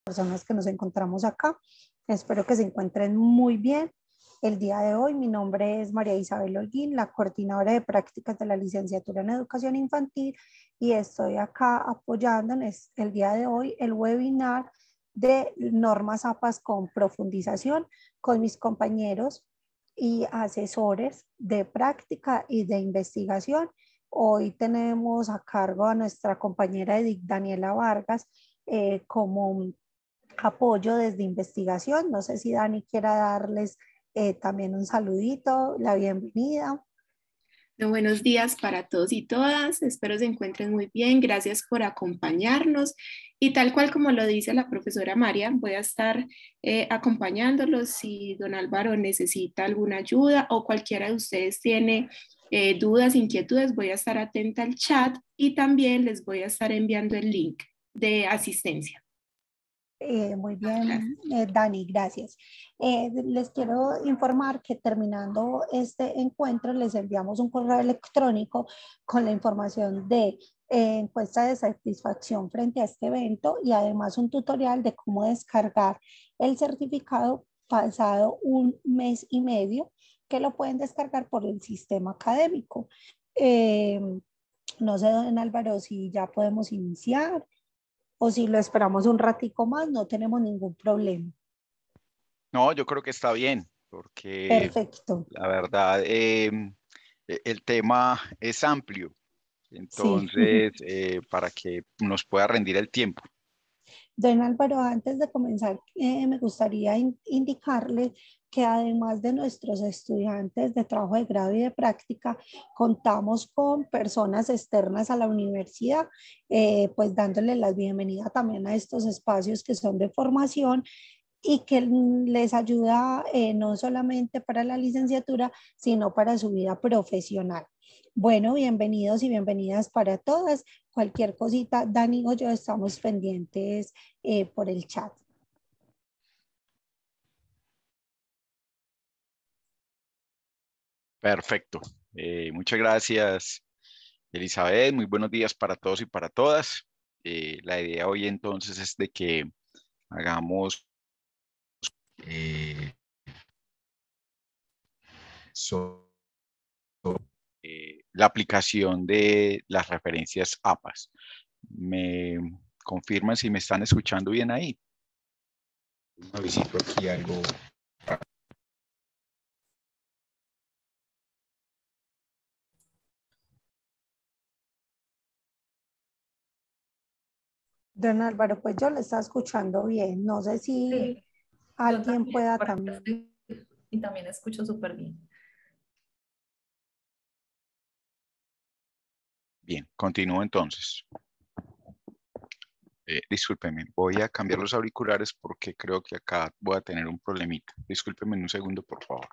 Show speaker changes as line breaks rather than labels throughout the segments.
personas que nos encontramos acá. Espero que se encuentren muy bien. El día de hoy mi nombre es María Isabel Holguín, la coordinadora de prácticas de la licenciatura en educación infantil, y estoy acá apoyando el día de hoy el webinar de normas APAS con profundización con mis compañeros y asesores de práctica y de investigación. Hoy tenemos a cargo a nuestra compañera Edith Daniela Vargas como apoyo desde investigación. No sé si Dani quiera darles también un saludito, la bienvenida.
Buenos días para todos y todas, espero se encuentren muy bien, gracias por acompañarnos y tal cual como lo dice la profesora María, voy a estar acompañándolos si don Álvaro necesita alguna ayuda o cualquiera de ustedes tiene dudas, inquietudes, voy a estar atenta al chat y también les voy a estar enviando el link de asistencia.
Muy bien, Dani, gracias. Les quiero informar que terminando este encuentro les enviamos un correo electrónico con la información de encuesta de satisfacción frente a este evento y además un tutorial de cómo descargar el certificado pasado un mes y medio, que lo pueden descargar por el sistema académico. No sé, don Álvaro, si ya podemos iniciar o si lo esperamos un ratico más, no tenemos ningún problema.
No, yo creo que está bien, porque
Perfecto.
la verdad el tema es amplio,
Sí.
entonces para que nos pueda rendir el tiempo.
Don Álvaro, antes de comenzar, me gustaría indicarle que además de nuestros estudiantes de trabajo de grado y de práctica, contamos con personas externas a la universidad, pues dándole la bienvenida también a estos espacios que son de formación y que les ayuda no solamente para la licenciatura, sino para su vida profesional. Bueno, bienvenidos y bienvenidas para todas. Cualquier cosita, Dani o yo estamos pendientes por el chat.
Perfecto. Muchas gracias, Elizabeth. Muy buenos días para todos y para todas. La idea hoy entonces es de que hagamos la aplicación de las referencias APAS. ¿Me confirman si me están escuchando bien ahí? Visito aquí algo.
Don Álvaro, pues yo le estaba escuchando bien. No sé si
Sí,
alguien pueda también.
Y también escucho súper bien.
Bien, continúo entonces. Discúlpeme, voy a cambiar los auriculares porque creo que acá voy a tener un problemita. Discúlpeme un segundo, por favor.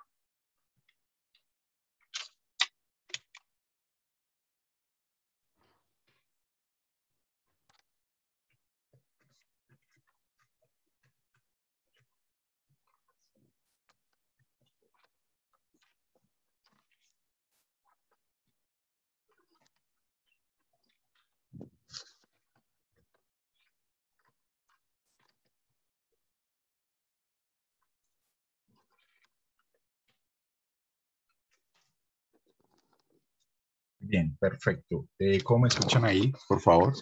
Bien, perfecto. ¿Cómo me escuchan ahí, por favor?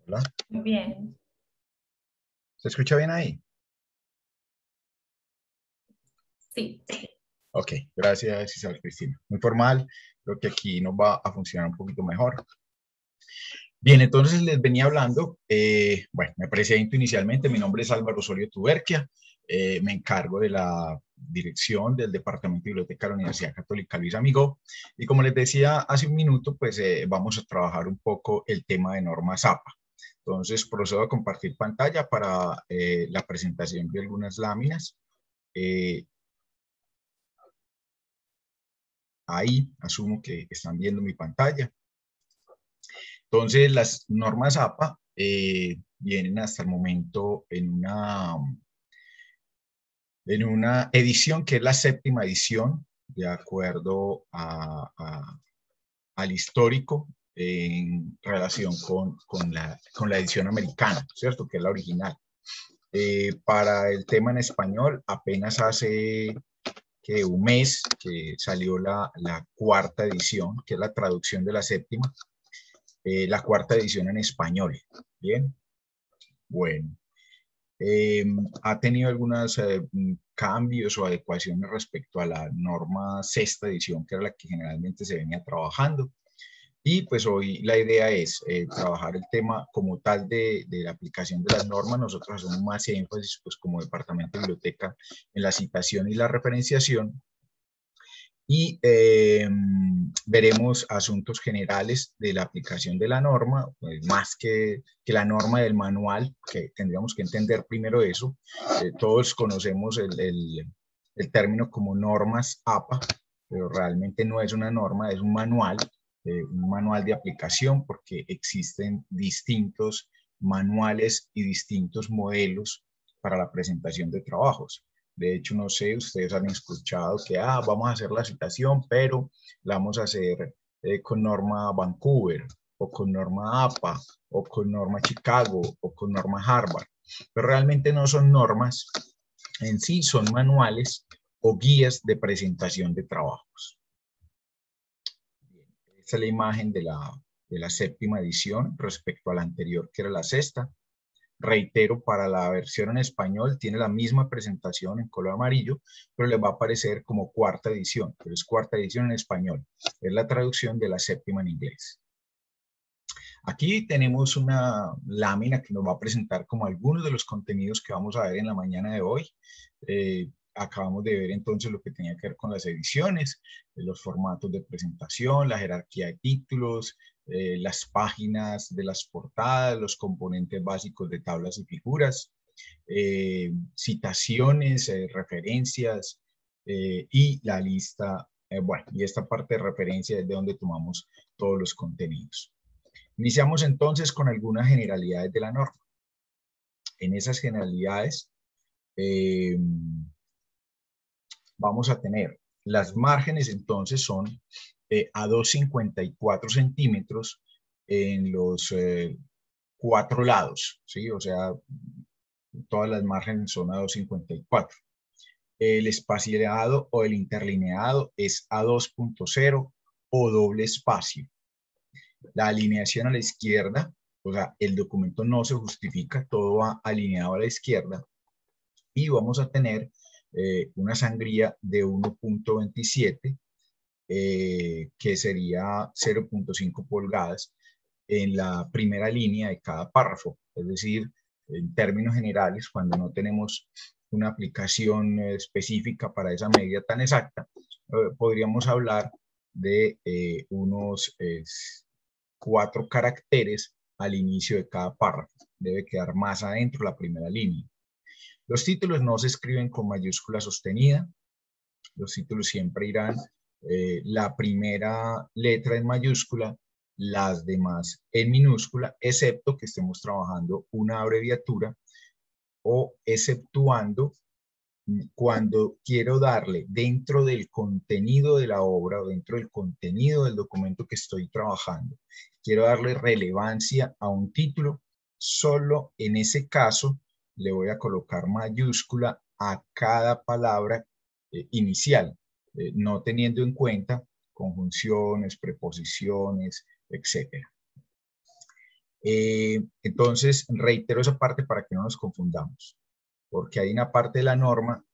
Hola.
Bien.
¿Se escucha bien ahí?
Sí.
Ok, gracias, Isabel Cristina. Muy formal, creo que aquí nos va a funcionar un poquito mejor. Bien, entonces les venía hablando, bueno, me presento inicialmente, mi nombre es Álvaro Osorio Tuberquia, me encargo de la dirección del Departamento de Biblioteca de la Universidad Católica Luis Amigó, y como les decía hace un minuto, pues vamos a trabajar un poco el tema de normas APA. Entonces procedo a compartir pantalla para la presentación de algunas láminas. Ahí asumo que están viendo mi pantalla. Entonces, las normas APA vienen hasta el momento en una edición que es la 7ª edición, de acuerdo al histórico en relación con la edición americana, ¿cierto? Que es la original. Para el tema en español, apenas hace que un mes que salió la cuarta edición, que es la traducción de la séptima, la cuarta edición en español. Bien, bueno. Ha tenido algunos cambios o adecuaciones respecto a la norma sexta edición, que era la que generalmente se venía trabajando. Y pues hoy la idea es trabajar el tema como tal de la aplicación de las normas. Nosotros hacemos más énfasis pues como departamento de biblioteca en la citación y la referenciación. Y veremos asuntos generales de la aplicación de la norma, pues más que la norma del manual, que tendríamos que entender primero eso. Todos conocemos el término como normas APA, pero realmente no es una norma, es un manual de aplicación, porque existen distintos manuales y distintos modelos para la presentación de trabajos. De hecho, no sé, ustedes han escuchado que vamos a hacer la citación, pero la vamos a hacer con norma Vancouver, o con norma APA, o con norma Chicago, o con norma Harvard. Pero realmente no son normas en sí, son manuales o guías de presentación de trabajos. Esta es la imagen de la séptima edición respecto a la anterior, que era la sexta. Reitero, para la versión en español tiene la misma presentación en color amarillo, pero le va a aparecer como cuarta edición, pero es cuarta edición en español. Es la traducción de la séptima en inglés. Aquí tenemos una lámina que nos va a presentar como algunos de los contenidos que vamos a ver en la mañana de hoy. Acabamos de ver entonces lo que tenía que ver con las ediciones, los formatos de presentación, la jerarquía de títulos, las páginas de las portadas, los componentes básicos de tablas y figuras, citaciones, referencias y la lista, bueno, y esta parte de referencia es de donde tomamos todos los contenidos. Iniciamos entonces con algunas generalidades de la norma. En esas generalidades vamos a tener las márgenes, entonces son a 2,54 centímetros en los 4 lados, ¿sí? O sea, todas las márgenes son a 2,54. El espaciado o el interlineado es a 2,0 o doble espacio. La alineación a la izquierda, o sea, el documento no se justifica, todo va alineado a la izquierda. Y vamos a tener una sangría de 1,27, que sería 0,5 pulgadas en la primera línea de cada párrafo. Es decir, en términos generales, cuando no tenemos una aplicación específica para esa medida tan exacta, podríamos hablar de unos 4 caracteres al inicio de cada párrafo. Debe quedar más adentro la primera línea. Los títulos no se escriben con mayúscula sostenida. Los títulos siempre irán la primera letra en mayúscula, las demás en minúscula, excepto que estemos trabajando una abreviatura o exceptuando cuando quiero darle dentro del contenido de la obra o dentro del contenido del documento que estoy trabajando, quiero darle relevancia a un título, solo en ese caso le voy a colocar mayúscula a cada palabra inicial, no teniendo en cuenta conjunciones, preposiciones, etc. Entonces, reitero esa parte para que no nos confundamos, porque hay una parte de la norma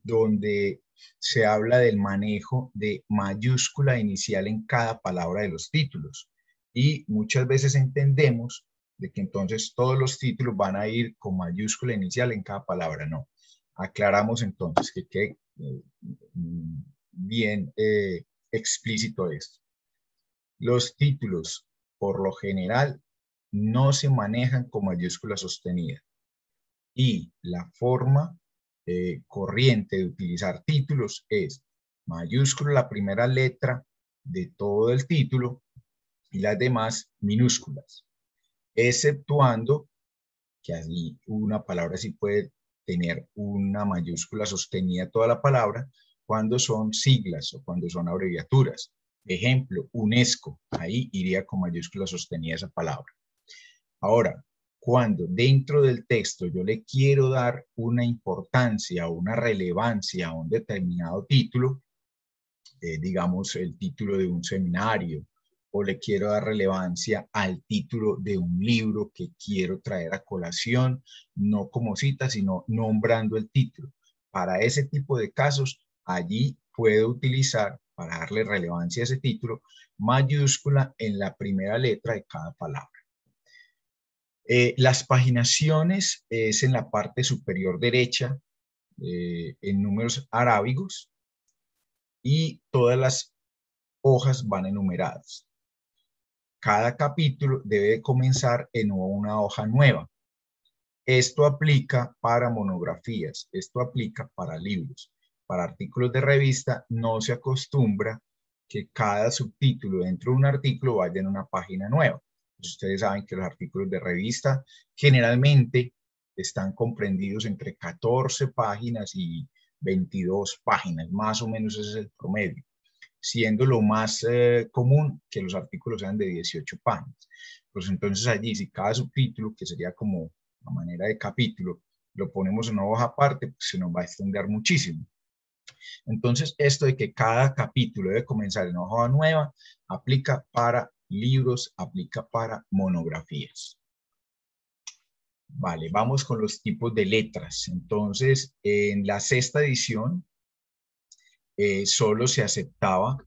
donde se habla del manejo de mayúscula inicial en cada palabra de los títulos. Y muchas veces entendemos de que entonces todos los títulos van a ir con mayúscula inicial en cada palabra. No. Aclaramos entonces que quede bien explícito esto. Los títulos, por lo general, no se manejan con mayúscula sostenida. Y la forma corriente de utilizar títulos es mayúscula la primera letra de todo el título y las demás minúsculas, exceptuando que así una palabra sí puede tener una mayúscula sostenida toda la palabra cuando son siglas o cuando son abreviaturas. Ejemplo, UNESCO, ahí iría con mayúscula sostenida esa palabra. Ahora, cuando dentro del texto yo le quiero dar una importancia o una relevancia a un determinado título, digamos el título de un seminario, o le quiero dar relevancia al título de un libro que quiero traer a colación, no como cita, sino nombrando el título. Para ese tipo de casos, allí puedo utilizar, para darle relevancia a ese título, mayúscula en la primera letra de cada palabra. Las paginaciones es en la parte superior derecha, en números arábigos, y todas las hojas van enumeradas. Cada capítulo debe comenzar en una hoja nueva. Esto aplica para monografías, esto aplica para libros. Para artículos de revista no se acostumbra que cada subtítulo dentro de un artículo vaya en una página nueva. Ustedes saben que los artículos de revista generalmente están comprendidos entre 14 páginas y 22 páginas, más o menos ese es el promedio, siendo lo más común que los artículos sean de 18 páginas. Pues entonces allí, si cada subtítulo, que sería como a manera de capítulo, lo ponemos en una hoja aparte, pues se nos va a extender muchísimo. Entonces, esto de que cada capítulo debe comenzar en una hoja nueva, aplica para libros, aplica para monografías. Vale, vamos con los tipos de letras. Entonces, en la sexta edición, solo se aceptaba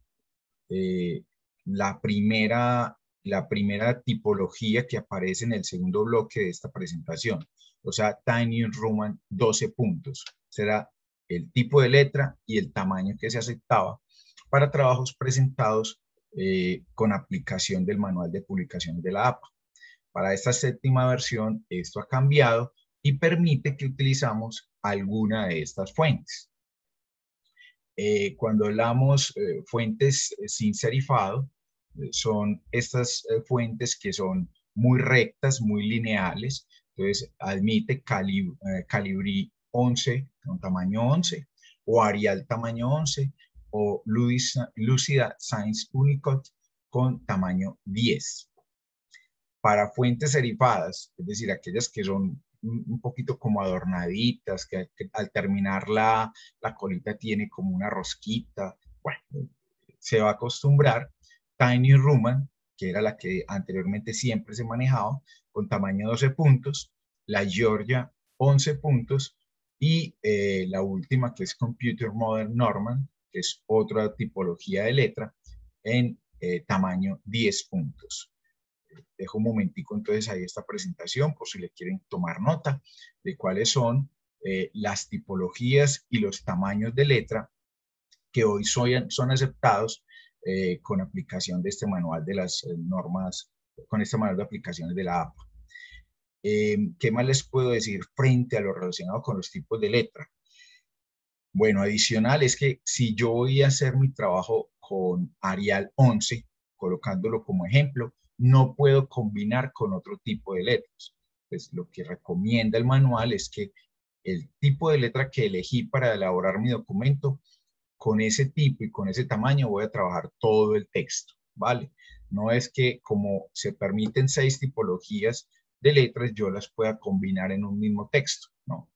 la primera tipología que aparece en el segundo bloque de esta presentación. O sea, Tiny Roman 12 puntos. Será el tipo de letra y el tamaño que se aceptaba para trabajos presentados con aplicación del manual de publicaciones de la APA. Para esta séptima versión, esto ha cambiado y permite que utilizamos alguna de estas fuentes. Cuando hablamos fuentes sin serifado, son estas fuentes que son muy rectas, muy lineales. Entonces, admite Calibri 11, con tamaño 11, o Arial tamaño 11, o Lucida Sans Unicode con tamaño 10. Para fuentes serifadas, es decir, aquellas que son un poquito como adornaditas, que al terminar la colita tiene como una rosquita, bueno, se va a acostumbrar. Tiny Roman, que era la que anteriormente siempre se manejaba, con tamaño 12 puntos, la Georgia 11 puntos, y la última que es Computer Modern Norman, que es otra tipología de letra, en tamaño 10 puntos. Dejo un momentico entonces ahí esta presentación por si le quieren tomar nota de cuáles son las tipologías y los tamaños de letra que hoy son aceptados con aplicación de este manual de las normas, con este manual de aplicaciones de la APA. ¿Qué más les puedo decir frente a lo relacionado con los tipos de letra? Bueno, adicional es que si yo voy a hacer mi trabajo con Arial 11, colocándolo como ejemplo, no puedo combinar con otro tipo de letras. Pues lo que recomienda el manual es que el tipo de letra que elegí para elaborar mi documento, con ese tipo y con ese tamaño voy a trabajar todo el texto, ¿vale? No es que como se permiten 6 tipologías de letras, yo las pueda combinar en un mismo texto, ¿no?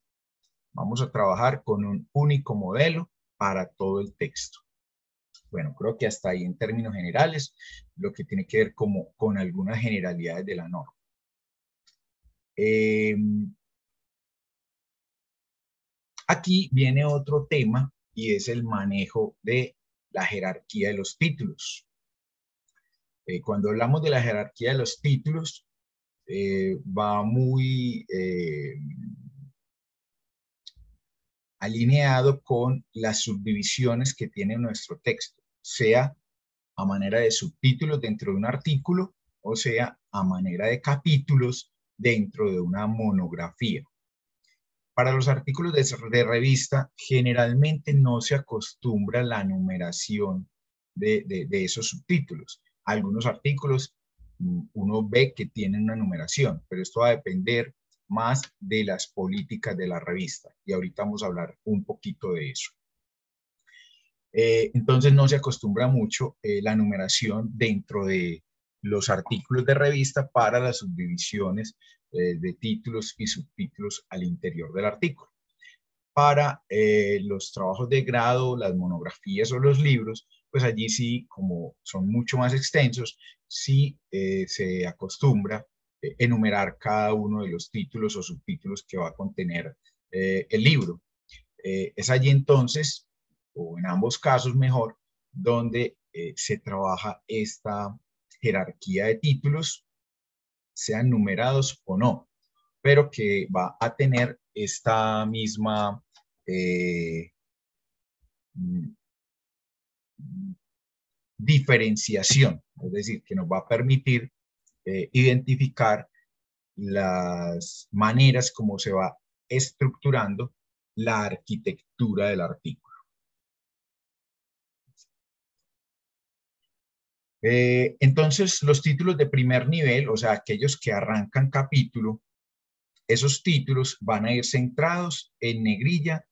Vamos a trabajar con un único modelo para todo el texto. Bueno, creo que hasta ahí en términos generales, lo que tiene que ver como con algunas generalidades de la norma. Aquí viene otro tema y es el manejo de la jerarquía de los títulos. Cuando hablamos de la jerarquía de los títulos, va muy alineado con las subdivisiones que tiene nuestro texto, sea a manera de subtítulos dentro de un artículo o sea a manera de capítulos dentro de una monografía. Para los artículos de revista, generalmente no se acostumbra la numeración de esos subtítulos. Algunos artículos uno ve que tienen una numeración, pero esto va a depender más de las políticas de la revista. Y ahorita vamos a hablar un poquito de eso. Entonces no se acostumbra mucho la numeración dentro de los artículos de revista para las subdivisiones de títulos y subtítulos al interior del artículo. Para los trabajos de grado, las monografías o los libros, pues allí sí, como son mucho más extensos, sí se acostumbra enumerar cada uno de los títulos o subtítulos que va a contener el libro. Es allí entonces, o en ambos casos mejor, donde se trabaja esta jerarquía de títulos, sean numerados o no, pero que va a tener esta misma diferenciación, es decir, que nos va a permitir identificar las maneras como se va estructurando la arquitectura del artículo. Entonces, los títulos de primer nivel, o sea, aquellos que arrancan capítulo, esos títulos van a ir centrados en negrilla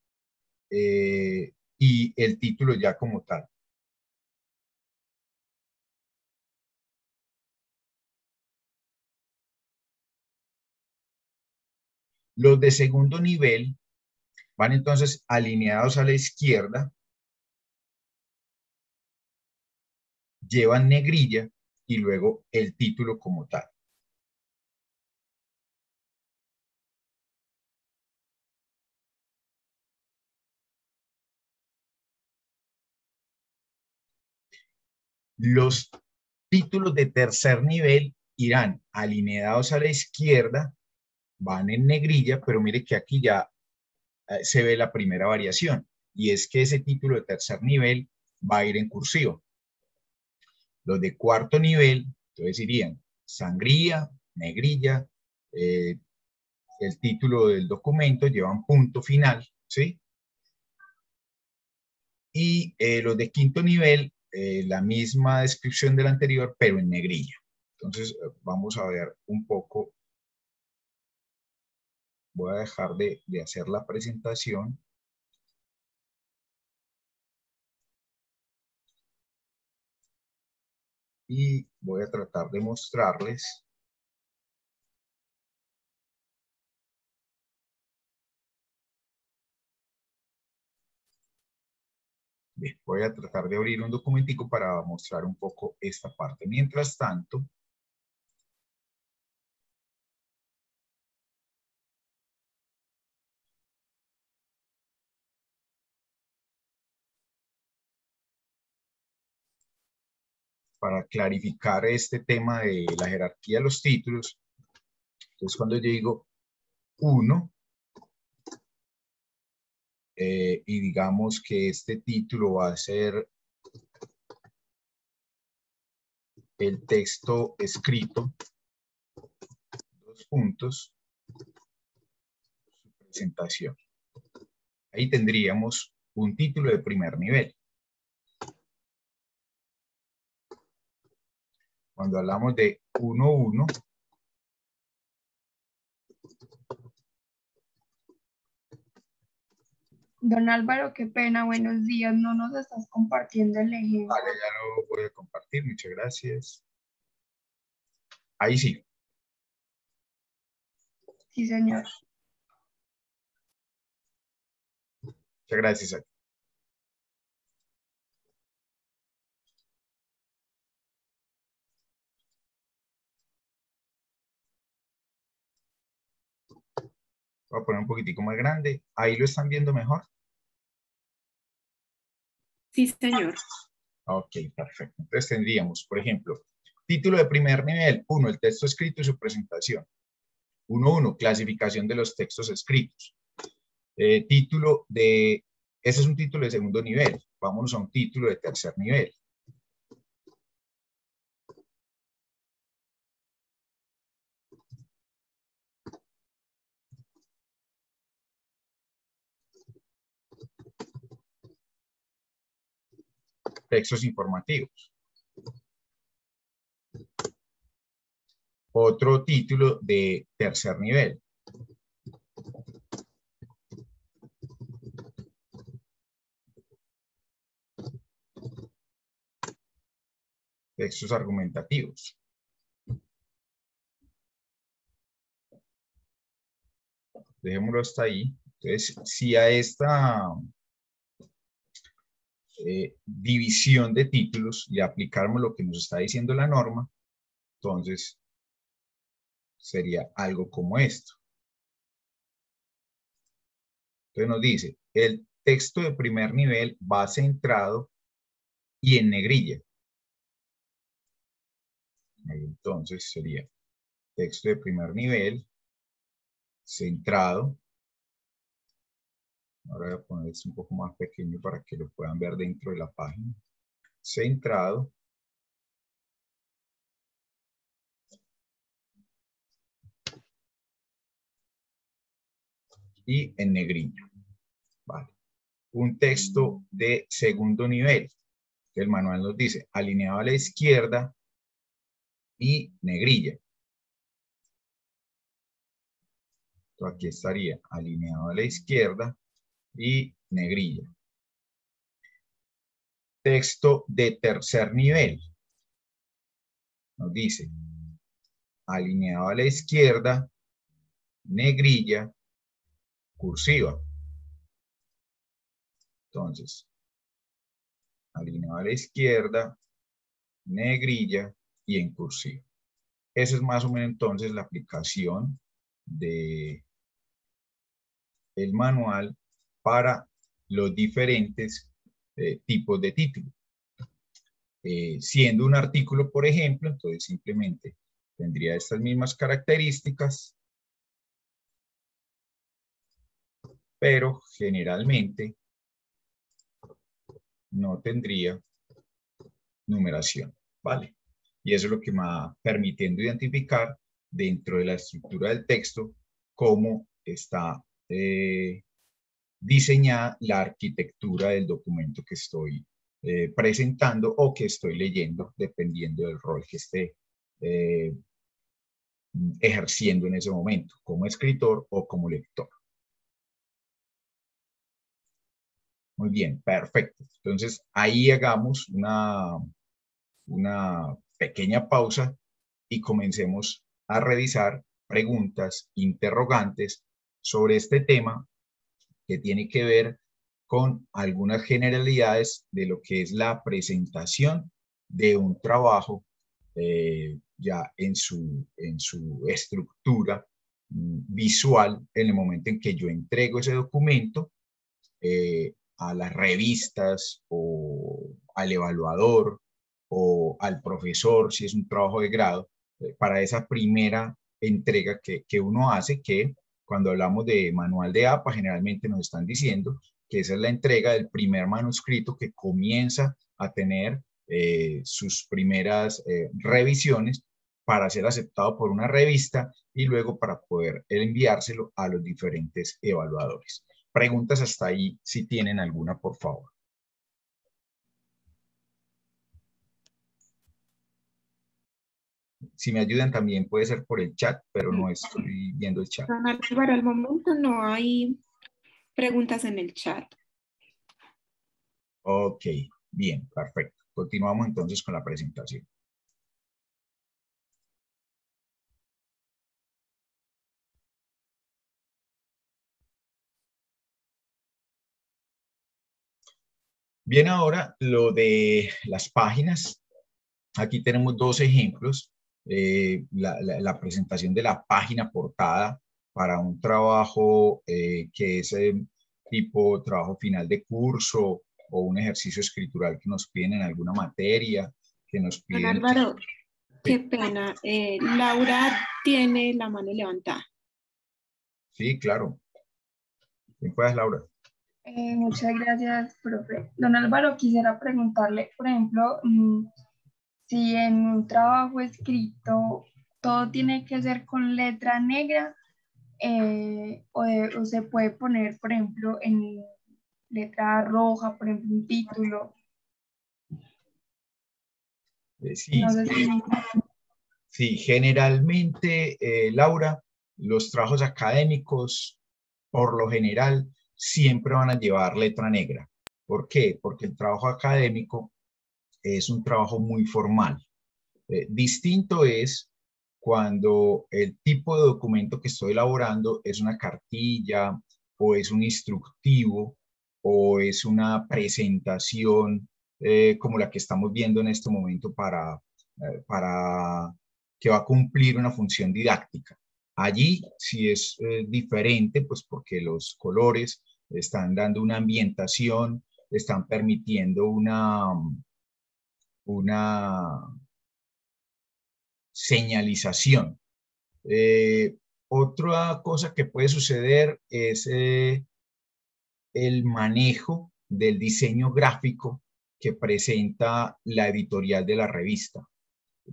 y el título ya como tal. Los de segundo nivel van entonces alineados a la izquierda, llevan negrilla y luego el título como tal. Los títulos de tercer nivel irán alineados a la izquierda, van en negrilla, pero mire que aquí ya se ve la primera variación, y es que ese título de tercer nivel va a ir en cursivo. Los de cuarto nivel, entonces irían sangría, negrilla, el título del documento, llevan punto final, ¿sí? Y los de quinto nivel, la misma descripción del anterior, pero en negrilla. Entonces, vamos a ver un poco. Voy a dejar de hacer la presentación. Y voy a tratar de mostrarles. Bien, voy a tratar de abrir un documentico para mostrar un poco esta parte. Mientras tanto, para clarificar este tema de la jerarquía de los títulos, entonces cuando yo digo 1, y digamos que este título va a ser el texto escrito, dos puntos, su presentación. Ahí tendríamos un título de primer nivel. Cuando hablamos de 1.1,
Don Álvaro, qué pena, buenos días, no nos estás compartiendo el ejemplo.
vale, ya lo voy a compartir, muchas gracias. Ahí sí.
Sí, señor.
Muchas gracias. Voy a poner un poquitico más grande. Ahí lo están viendo mejor.
Sí, señor.
Ok, perfecto. Entonces tendríamos, por ejemplo, título de primer nivel, 1, el texto escrito y su presentación. 1.1, clasificación de los textos escritos. Título de, ese es un título de segundo nivel. Vámonos a un título de tercer nivel. Textos informativos. Otro título de tercer nivel. textos argumentativos. Dejémoslo hasta ahí. Entonces, si a esta división de títulos le aplicáramos lo que nos está diciendo la norma, entonces sería algo como esto. Entonces nos dice, el texto de primer nivel va centrado y en negrilla. Ahí entonces sería texto de primer nivel, centrado. Ahora voy a poner esto un poco más pequeño para que lo puedan ver dentro de la página. Centrado. Y en negrilla. Vale. Un texto de segundo nivel. El manual nos dice alineado a la izquierda y negrilla. Entonces aquí estaría alineado a la izquierda y negrilla. Texto de tercer nivel. Nos dice alineado a la izquierda, negrilla, cursiva. Entonces, alineado a la izquierda, negrilla y en cursiva. Esa es más o menos entonces la aplicación de el manual para los diferentes tipos de título. Siendo un artículo, por ejemplo, entonces simplemente tendría estas mismas características, pero generalmente no tendría numeración, ¿vale? Y eso es lo que me va permitiendo identificar dentro de la estructura del texto cómo está diseñada la arquitectura del documento que estoy presentando o que estoy leyendo, dependiendo del rol que esté ejerciendo en ese momento, como escritor o como lector. Muy bien, perfecto. Entonces, ahí hagamos una pequeña pausa y comencemos a revisar preguntas, interrogantes sobre este tema que tiene que ver con algunas generalidades de lo que es la presentación de un trabajo ya en su estructura visual en el momento en que yo entrego ese documento a las revistas o al evaluador o al profesor, si es un trabajo de grado, para esa primera entrega que uno hace, que cuando hablamos de manual de APA, generalmente nos están diciendo que esa es la entrega del primer manuscrito que comienza a tener sus primeras revisiones para ser aceptado por una revista y luego para poder enviárselo a los diferentes evaluadores. Preguntas hasta ahí, si tienen alguna, por favor. Si me ayudan también puede ser por el chat, pero no estoy viendo el chat.
Don Álvaro, al momento no hay preguntas en el chat.
Ok, bien, perfecto. Continuamos entonces con la presentación. Bien, ahora lo de las páginas. Aquí tenemos dos ejemplos. La presentación de la página portada para un trabajo que es tipo trabajo final de curso o un ejercicio escritural que nos piden en alguna materia, que nos
Don
piden...
Álvaro, qué pena. Laura tiene la mano levantada.
Sí, claro. ¿Quién puedes, Laura?
Muchas gracias, profe. Don Álvaro, quisiera preguntarle, por ejemplo, si en un trabajo escrito todo tiene que ser con letra negra o se puede poner, por ejemplo, en letra roja, por ejemplo, un título.
Sí,
No sé si...
sí, generalmente, Laura, los trabajos académicos, por lo general, siempre van a llevar letra negra. ¿Por qué? Porque el trabajo académico es un trabajo muy formal. Distinto es cuando el tipo de documento que estoy elaborando es una cartilla o es un instructivo o es una presentación como la que estamos viendo en este momento para que va a cumplir una función didáctica. Allí sí es diferente, pues porque los colores están dando una ambientación, están permitiendo una señalización. Otra cosa que puede suceder es el manejo del diseño gráfico que presenta la editorial de la revista.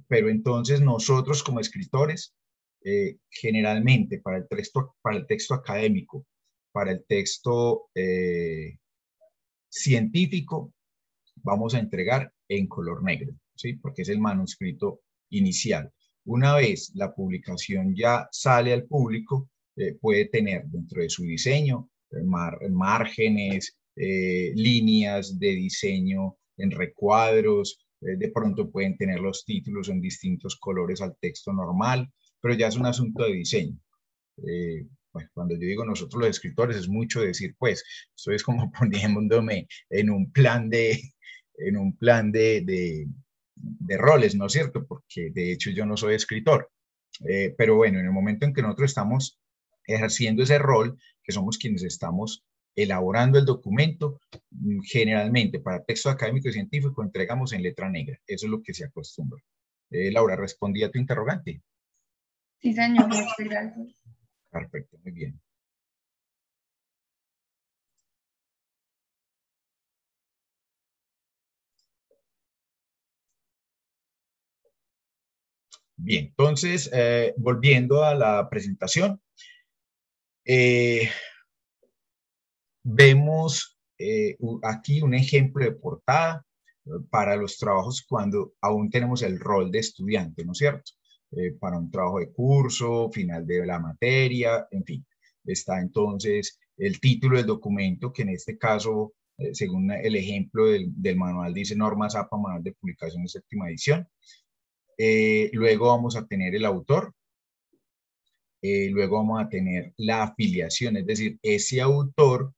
Pero entonces nosotros como escritores, generalmente para el texto académico, para el texto científico, vamos a entregar en color negro, ¿sí? Porque es el manuscrito inicial. Una vez la publicación ya sale al público, puede tener dentro de su diseño márgenes, líneas de diseño en recuadros, de pronto pueden tener los títulos en distintos colores al texto normal, pero ya es un asunto de diseño. Bueno, cuando yo digo nosotros los escritores es mucho decir, pues, esto es como poniéndome en un plan de roles, ¿no es cierto? Porque de hecho yo no soy escritor. Pero bueno, en el momento en que nosotros estamos ejerciendo ese rol, que somos quienes estamos elaborando el documento, generalmente para texto académico y científico entregamos en letra negra. Eso es lo que se acostumbra. Laura, ¿respondí a tu interrogante?
Sí, señor, muchas gracias.
Perfecto, muy bien. Bien, entonces, volviendo a la presentación, vemos aquí un ejemplo de portada para los trabajos cuando aún tenemos el rol de estudiante, ¿no es cierto? Para un trabajo de curso, final de la materia, en fin. Está entonces el título del documento, que en este caso, según el ejemplo del manual, dice Normas APA, Manual de Publicación de Séptima Edición. Luego vamos a tener el autor. Luego vamos a tener la afiliación, es decir, ese autor,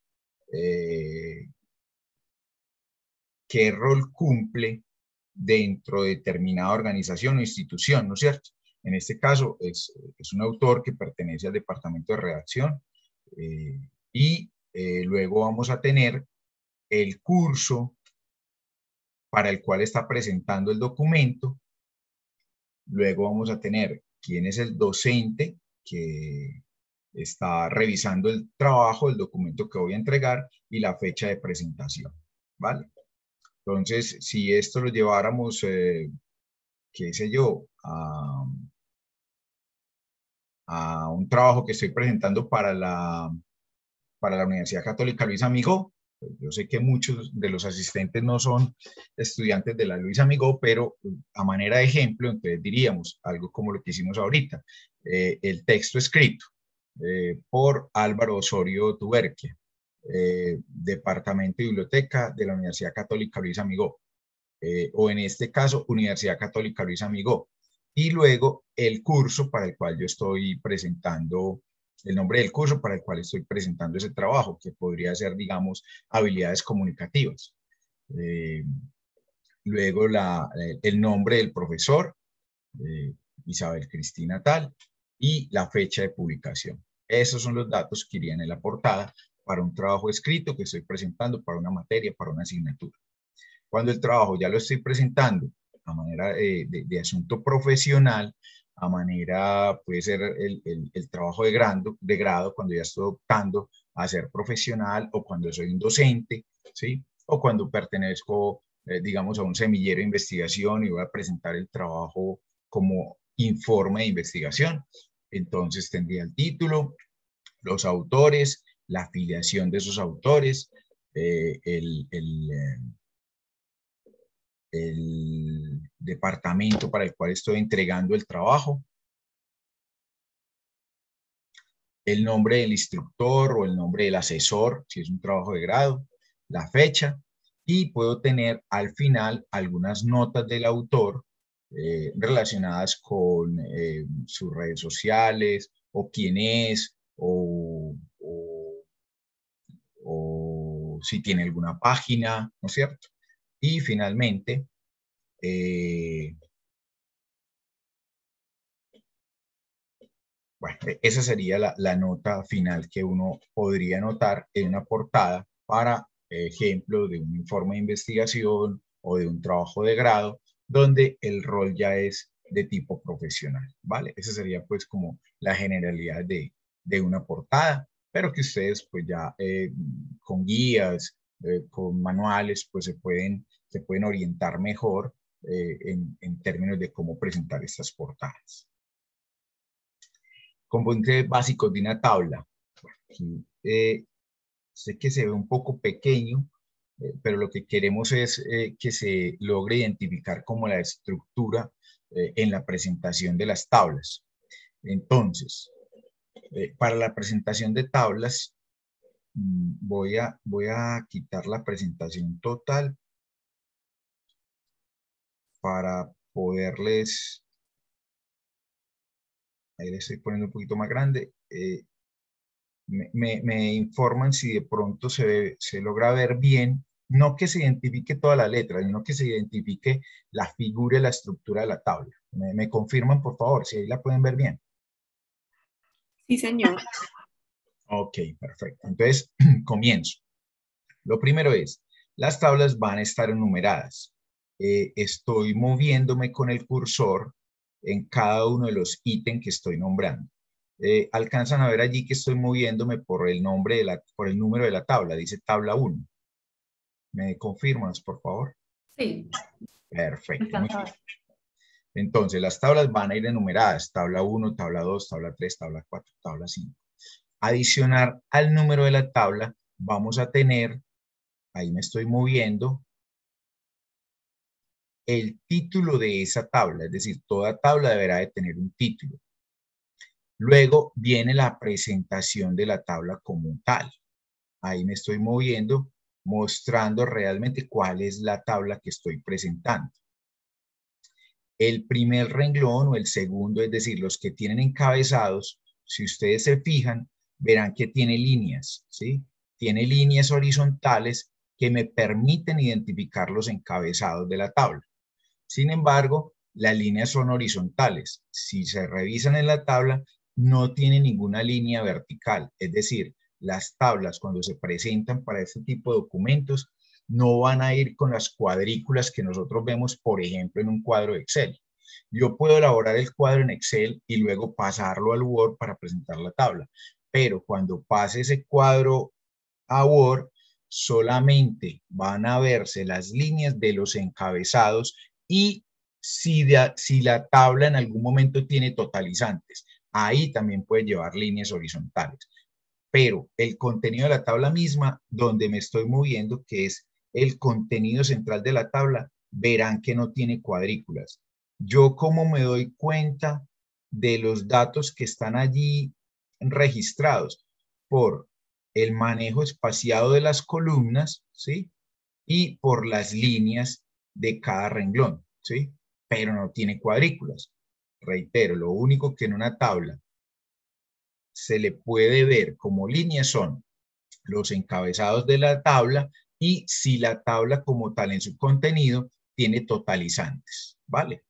qué rol cumple dentro de determinada organización o institución, ¿no es cierto? En este caso es un autor que pertenece al departamento de redacción y luego vamos a tener el curso para el cual está presentando el documento. Luego vamos a tener quién es el docente que está revisando el trabajo, el documento que voy a entregar y la fecha de presentación, ¿vale? Entonces, si esto lo lleváramos, qué sé yo, a un trabajo que estoy presentando para la Universidad Católica Luis Amigó, yo sé que muchos de los asistentes no son estudiantes de la Luis Amigó, pero a manera de ejemplo, entonces diríamos algo como lo que hicimos ahorita, el texto escrito por Álvaro Osorio Tuberquia, Departamento de Biblioteca de la Universidad Católica Luis Amigó, o en este caso, Universidad Católica Luis Amigó, y luego el curso para el cual yo estoy presentando, el nombre del curso para el cual estoy presentando ese trabajo, que podría ser, digamos, habilidades comunicativas. Luego el nombre del profesor, Isabel Cristina tal, y la fecha de publicación. Esos son los datos que irían en la portada para un trabajo escrito que estoy presentando para una materia, para una asignatura. Cuando el trabajo ya lo estoy presentando a manera de asunto profesional, a manera, puede ser el trabajo de grado, cuando ya estoy optando a ser profesional o cuando soy un docente, ¿sí? O cuando pertenezco, digamos, a un semillero de investigación y voy a presentar el trabajo como informe de investigación. Entonces tendría el título, los autores, la afiliación de esos autores, el departamento para el cual estoy entregando el trabajo, el nombre del instructor o el nombre del asesor, si es un trabajo de grado, la fecha, y puedo tener al final algunas notas del autor relacionadas con sus redes sociales, o quién es, o si tiene alguna página, ¿no es cierto? Y finalmente, bueno, esa sería la nota final que uno podría anotar en una portada para ejemplo de un informe de investigación o de un trabajo de grado, donde el rol ya es de tipo profesional, ¿vale? Esa sería pues como la generalidad de una portada, pero que ustedes pues ya con guías, con manuales, pues se pueden orientar mejor en términos de cómo presentar estas portadas. Componentes básicos de una tabla. Aquí, sé que se ve un poco pequeño, pero lo que queremos es que se logre identificar como la estructura en la presentación de las tablas. Entonces, para la presentación de tablas, voy a quitar la presentación total para poderles, ahí le estoy poniendo un poquito más grande, me informan si de pronto se logra ver bien, no que se identifique toda la letra, sino que se identifique la figura y la estructura de la tabla. Me confirman, por favor, si ahí la pueden ver bien.
Sí, señor.
Ok, perfecto. Entonces, comienzo. Lo primero es, las tablas van a estar enumeradas. Estoy moviéndome con el cursor en cada uno de los ítems que estoy nombrando. Alcanzan a ver allí que estoy moviéndome por el número de la tabla, dice tabla 1. ¿Me confirmas, por favor?
Sí.
Perfecto, muy bien. Entonces, las tablas van a ir enumeradas, tabla 1, tabla 2, tabla 3, tabla 4, tabla 5. Adicionar al número de la tabla, vamos a tener, ahí me estoy moviendo, el título de esa tabla, es decir, toda tabla deberá de tener un título. Luego viene la presentación de la tabla como tal. Ahí me estoy moviendo, mostrando realmente cuál es la tabla que estoy presentando. El primer renglón o el segundo, es decir, los que tienen encabezados, si ustedes se fijan, verán que tiene líneas, ¿sí? Tiene líneas horizontales que me permiten identificar los encabezados de la tabla. Sin embargo, las líneas son horizontales. Si se revisan en la tabla, no tiene ninguna línea vertical. Es decir, las tablas cuando se presentan para este tipo de documentos no van a ir con las cuadrículas que nosotros vemos, por ejemplo, en un cuadro de Excel. Yo puedo elaborar el cuadro en Excel y luego pasarlo al Word para presentar la tabla. Pero cuando pase ese cuadro a Word, solamente van a verse las líneas de los encabezados y si la tabla en algún momento tiene totalizantes, ahí también puede llevar líneas horizontales. Pero el contenido de la tabla misma, donde me estoy moviendo, que es el contenido central de la tabla, verán que no tiene cuadrículas. Yo, ¿cómo me doy cuenta de los datos que están allí registrados? Por el manejo espaciado de las columnas, ¿sí? Y por las líneas de cada renglón, ¿sí? Pero no tiene cuadrículas. Reitero, lo único que en una tabla se le puede ver como líneas son los encabezados de la tabla y si la tabla como tal en su contenido tiene totalizantes, ¿vale?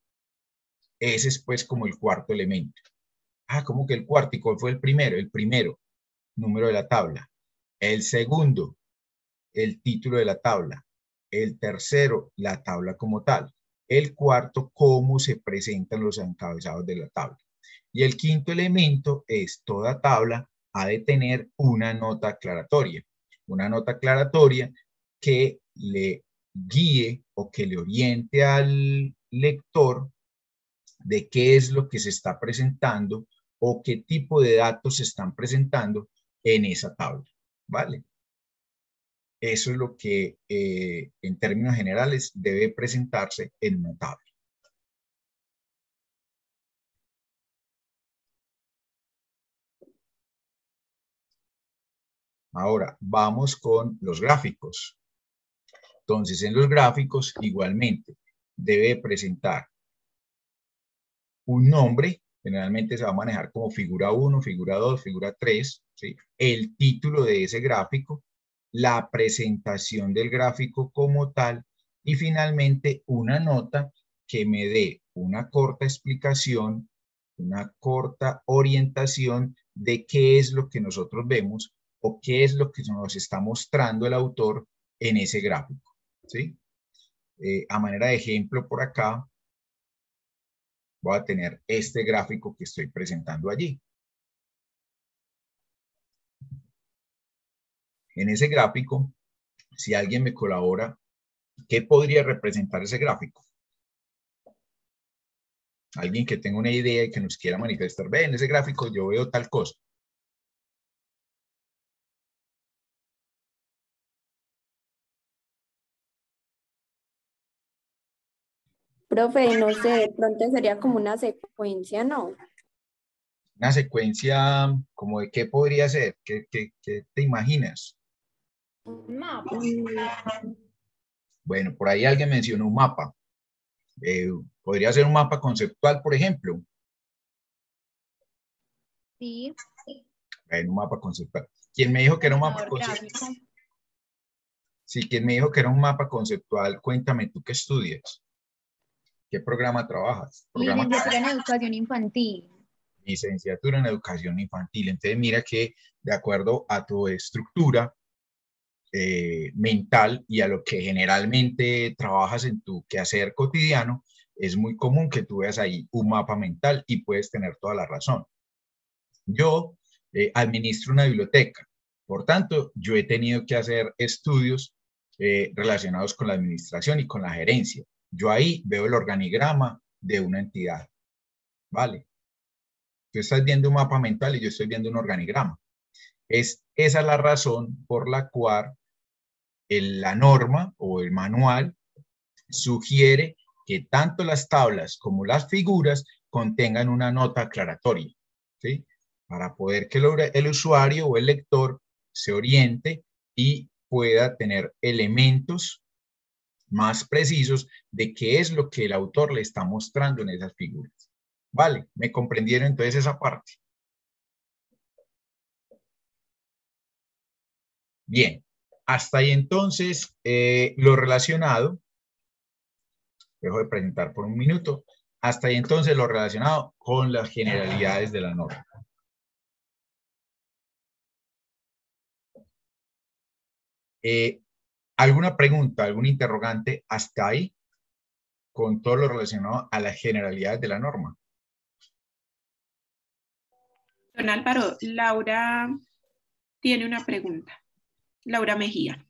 Ese es pues como el cuarto elemento. Ah, ¿cómo que el cuarto? ¿Y cuál fue el primero? El primero, número de la tabla. El segundo, el título de la tabla. El tercero, la tabla como tal. El cuarto, cómo se presentan los encabezados de la tabla. Y el quinto elemento es toda tabla ha de tener una nota aclaratoria. Una nota aclaratoria que le guíe o que le oriente al lector de qué es lo que se está presentando o qué tipo de datos se están presentando en esa tabla, ¿vale? Eso es lo que en términos generales debe presentarse en una tabla. Ahora, vamos con los gráficos. Entonces, en los gráficos, igualmente, debe presentar un nombre, generalmente se va a manejar como figura 1, figura 2, figura 3, ¿sí? El título de ese gráfico, la presentación del gráfico como tal y finalmente una nota que me dé una corta explicación, una corta orientación de qué es lo que nosotros vemos o qué es lo que nos está mostrando el autor en ese gráfico, ¿sí? A manera de ejemplo por acá, voy a tener este gráfico que estoy presentando allí. En ese gráfico, si alguien me colabora, ¿qué podría representar ese gráfico? Alguien que tenga una idea y que nos quiera manifestar, ve, en ese gráfico yo veo tal cosa.
Profe, no sé, de pronto sería como una secuencia, ¿no?
Una secuencia, como de qué podría ser, qué te imaginas.
Un mapa.
Bueno, por ahí alguien mencionó un mapa. Podría ser un mapa conceptual, por ejemplo.
Sí,
Un mapa conceptual. ¿Quién me dijo que era un mapa conceptual? Sí, quien me dijo que era un mapa conceptual, cuéntame tú qué estudias. ¿Qué programa trabajas?
Licenciatura en Educación Infantil.
Licenciatura en Educación Infantil. Entonces mira que de acuerdo a tu estructura mental y a lo que generalmente trabajas en tu quehacer cotidiano, es muy común que tú veas ahí un mapa mental y puedes tener toda la razón. Yo administro una biblioteca, por tanto, yo he tenido que hacer estudios relacionados con la administración y con la gerencia. Yo ahí veo el organigrama de una entidad, ¿vale? Tú estás viendo un mapa mental y yo estoy viendo un organigrama. Esa es la razón por la cual la norma o el manual sugiere que tanto las tablas como las figuras contengan una nota aclaratoria, ¿sí? Para poder que el usuario o el lector se oriente y pueda tener elementos más precisos de qué es lo que el autor le está mostrando en esas figuras. ¿Vale? ¿Me comprendieron entonces esa parte? Bien, hasta ahí entonces lo relacionado, dejo de presentar por un minuto, hasta ahí entonces lo relacionado con las generalidades de la norma. ¿Alguna pregunta, algún interrogante hasta ahí con todo lo relacionado a las generalidades de la norma?
Don Álvaro, Laura tiene una pregunta. Laura Mejía.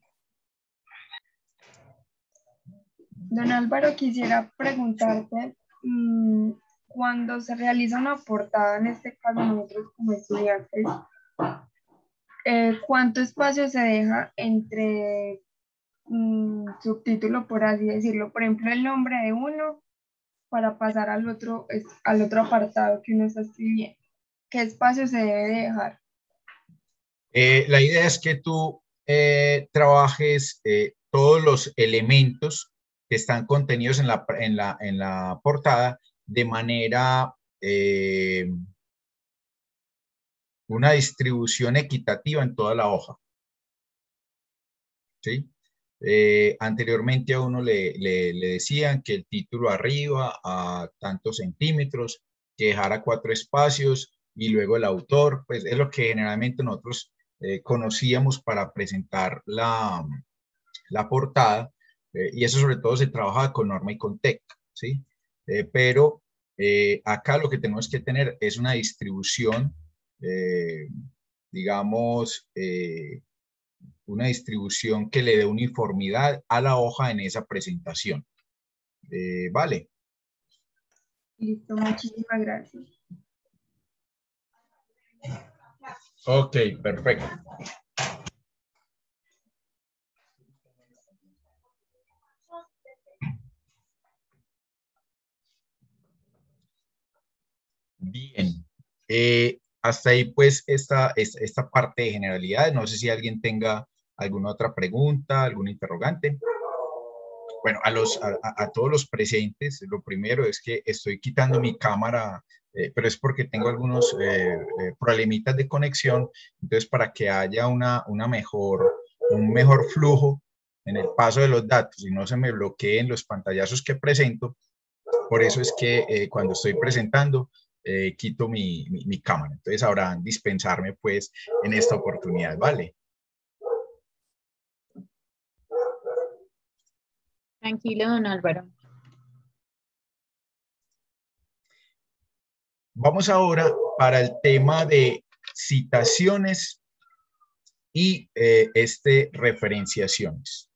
Don Álvaro, quisiera preguntarte, cuando se realiza una portada, en este caso nosotros como estudiantes, ¿cuánto espacio se deja entre subtítulo, por así decirlo? Por ejemplo, el nombre de uno para pasar al otro apartado que uno está escribiendo. ¿Qué espacio se debe dejar?
La idea es que tú trabajes todos los elementos que están contenidos en la portada de manera, una distribución equitativa en toda la hoja. ¿Sí? Anteriormente a uno le decían que el título arriba a tantos centímetros, que dejara 4 espacios y luego el autor, pues es lo que generalmente nosotros conocíamos para presentar la portada, y eso sobre todo se trabaja con norma y con TEC, ¿sí? Pero acá lo que tenemos que tener es una distribución, digamos, una distribución que le dé uniformidad a la hoja en esa presentación. ¿Vale?
Listo, muchísimas gracias.
Ok, perfecto. Bien. Hasta ahí pues esta parte de generalidades. No sé si alguien tenga alguna otra pregunta, algún interrogante. Bueno, a todos los presentes, lo primero es que estoy quitando mi cámara, pero es porque tengo algunos problemitas de conexión. Entonces, para que haya un mejor flujo en el paso de los datos y no se me bloqueen los pantallazos que presento, por eso es que cuando estoy presentando, quito mi cámara. Entonces, sabrán dispensarme pues en esta oportunidad, ¿vale?
Tranquilo, don Álvaro.
Vamos ahora para el tema de citaciones y referenciaciones.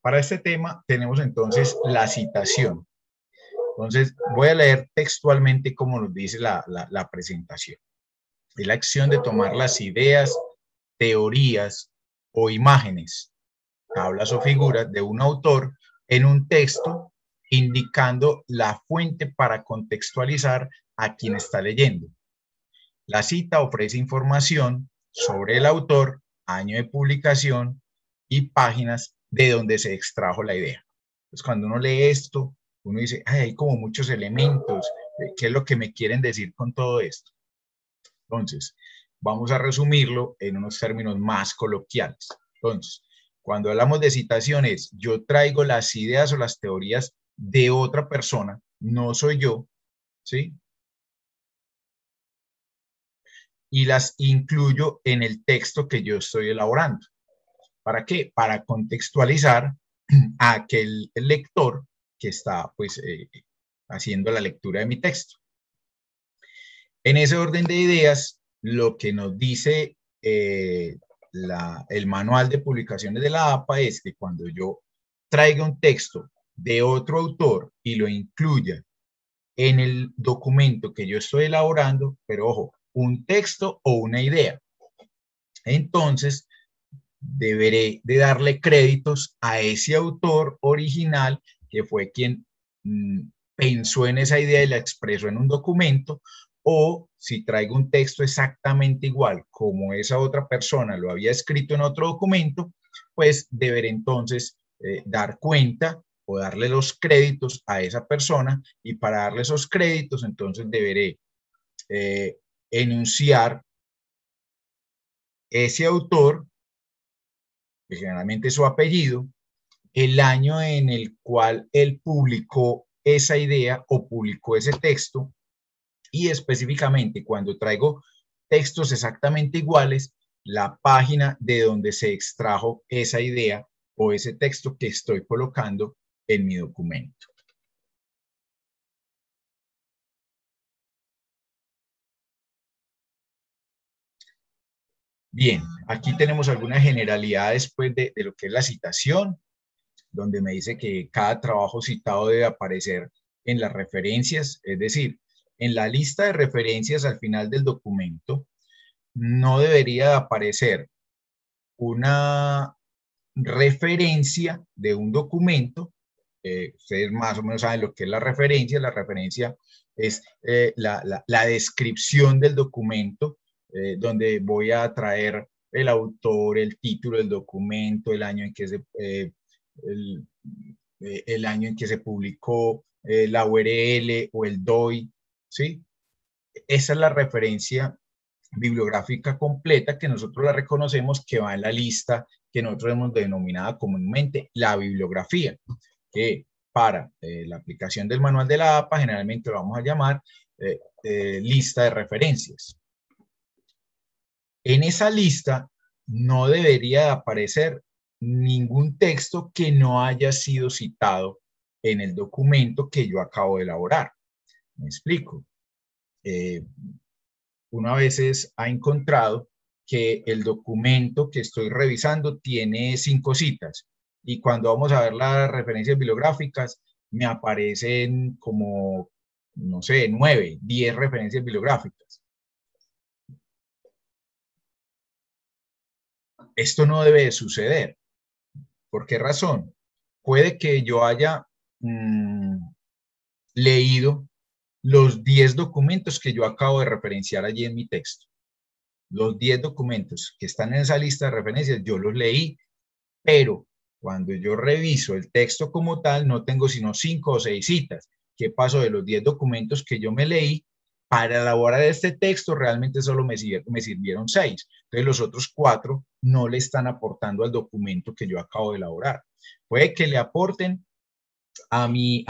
Para este tema tenemos entonces la citación. Entonces voy a leer textualmente como nos dice la presentación. Es la acción de tomar las ideas, teorías o imágenes, tablas o figuras de un autor en un texto, indicando la fuente para contextualizar a quien está leyendo. La cita ofrece información sobre el autor, año de publicación y páginas de donde se extrajo la idea. Entonces, cuando uno lee esto, uno dice, ay, hay como muchos elementos, ¿qué es lo que me quieren decir con todo esto? Entonces, vamos a resumirlo en unos términos más coloquiales. Entonces, cuando hablamos de citaciones, yo traigo las ideas o las teorías de otra persona, no soy yo, ¿sí? Y las incluyo en el texto que yo estoy elaborando. ¿Para qué? Para contextualizar a aquel lector que está pues haciendo la lectura de mi texto. En ese orden de ideas, lo que nos dice el manual de publicaciones de la APA es que cuando yo traiga un texto de otro autor y lo incluya en el documento que yo estoy elaborando, pero ojo, un texto o una idea, entonces deberé de darle créditos a ese autor original que fue quien pensó en esa idea y la expresó en un documento, o si traigo un texto exactamente igual como esa otra persona lo había escrito en otro documento, pues deberé entonces dar cuenta o darle los créditos a esa persona, y para darle esos créditos entonces deberé enunciar ese autor, que generalmente es su apellido, el año en el cual él publicó esa idea o publicó ese texto, y específicamente cuando traigo textos exactamente iguales, la página de donde se extrajo esa idea o ese texto que estoy colocando en mi documento. Bien, aquí tenemos algunas generalidades pues, de lo que es la citación, donde me dice que cada trabajo citado debe aparecer en las referencias, es decir, en la lista de referencias al final del documento no debería aparecer una referencia de un documento. Ustedes más o menos saben lo que es la referencia. La referencia es la descripción del documento, donde voy a traer el autor, el título del documento, el año en que el año en que se publicó, la URL o el DOI, ¿sí? Esa es la referencia bibliográfica completa que nosotros la reconocemos, que va en la lista que nosotros hemos denominado comúnmente la bibliografía, que para la aplicación del manual de la APA generalmente lo vamos a llamar lista de referencias. En esa lista no debería aparecer ningún texto que no haya sido citado en el documento que yo acabo de elaborar. Me explico. Uno a veces ha encontrado que el documento que estoy revisando tiene 5 citas, y cuando vamos a ver las referencias bibliográficas me aparecen como, no sé, 9, 10 referencias bibliográficas. Esto no debe de suceder. ¿Por qué razón? Puede que yo haya leído los 10 documentos que yo acabo de referenciar allí en mi texto. Los 10 documentos que están en esa lista de referencias, yo los leí, pero cuando yo reviso el texto como tal, no tengo sino 5 o 6 citas. ¿Qué pasó? De los 10 documentos que yo me leí, para elaborar este texto realmente solo me sirvieron 6. Entonces los otros 4 no le están aportando al documento que yo acabo de elaborar. Puede que le aporten a mi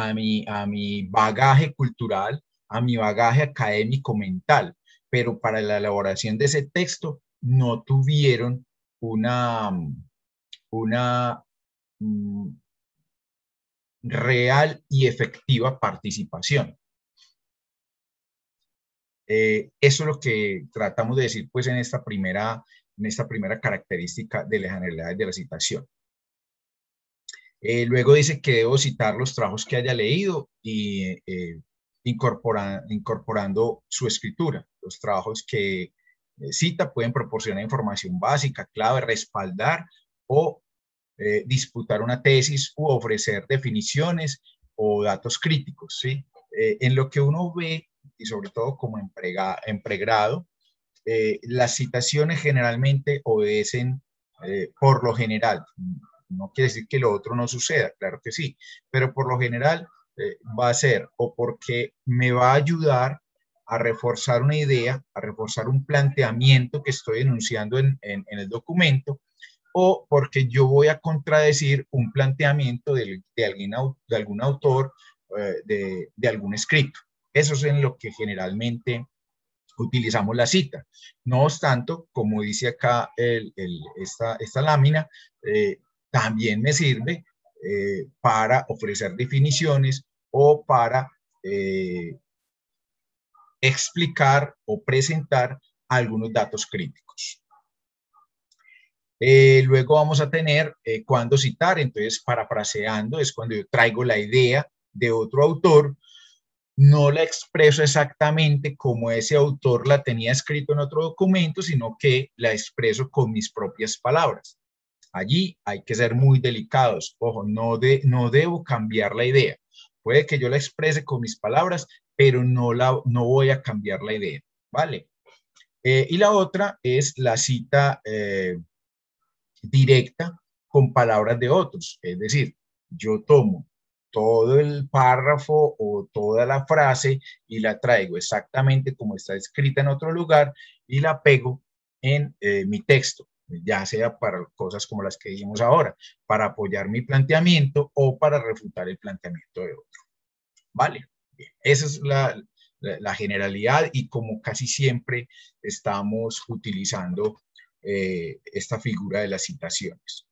bagaje cultural, a mi bagaje académico mental, pero para la elaboración de ese texto no tuvieron una real y efectiva participación. Eso es lo que tratamos de decir pues en esta primera característica de la generalidad de la citación. Luego dice que debo citar los trabajos que haya leído y incorporando su escritura. Los trabajos que cita pueden proporcionar información básica, clave, respaldar o disputar una tesis u ofrecer definiciones o datos críticos, ¿sí? En lo que uno ve, y sobre todo como en pregrado, las citaciones generalmente obedecen por lo general. No quiere decir que lo otro no suceda, claro que sí, pero por lo general va a ser o porque me va a ayudar a reforzar una idea, a reforzar un planteamiento que estoy enunciando en el documento, o porque yo voy a contradecir un planteamiento de algún autor, de algún escrito. Eso es en lo que generalmente utilizamos la cita. No obstante, como dice acá esta lámina, también me sirve para ofrecer definiciones o para explicar o presentar algunos datos críticos. Luego vamos a tener cuándo citar. Entonces, parafraseando es cuando yo traigo la idea de otro autor, no la expreso exactamente como ese autor la tenía escrito en otro documento, sino que la expreso con mis propias palabras. Allí hay que ser muy delicados. Ojo, no debo cambiar la idea. Puede que yo la exprese con mis palabras, pero no voy a cambiar la idea, ¿vale? Y la otra es la cita directa con palabras de otros. Es decir, yo tomo todo el párrafo o toda la frase y la traigo exactamente como está escrita en otro lugar y la pego en mi texto, ya sea para cosas como las que dijimos ahora, para apoyar mi planteamiento o para refutar el planteamiento de otro. ¿Vale? Bien, esa es la generalidad y como casi siempre estamos utilizando esta figura de las citaciones.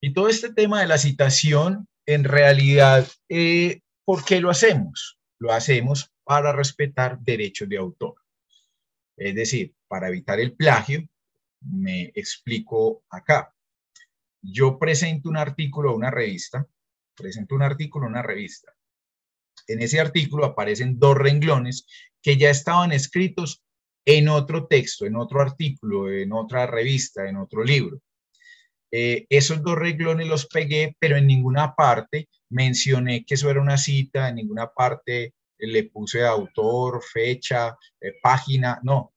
Y todo este tema de la citación, en realidad, ¿por qué lo hacemos? Lo hacemos para respetar derechos de autor. Es decir, para evitar el plagio, me explico acá. Yo presento un artículo a una revista, En ese artículo aparecen 2 renglones que ya estaban escritos en otro texto, en otro artículo, en otra revista, en otro libro. Esos 2 renglones los pegué, pero en ninguna parte mencioné que eso era una cita, en ninguna parte le puse autor, fecha, página, no.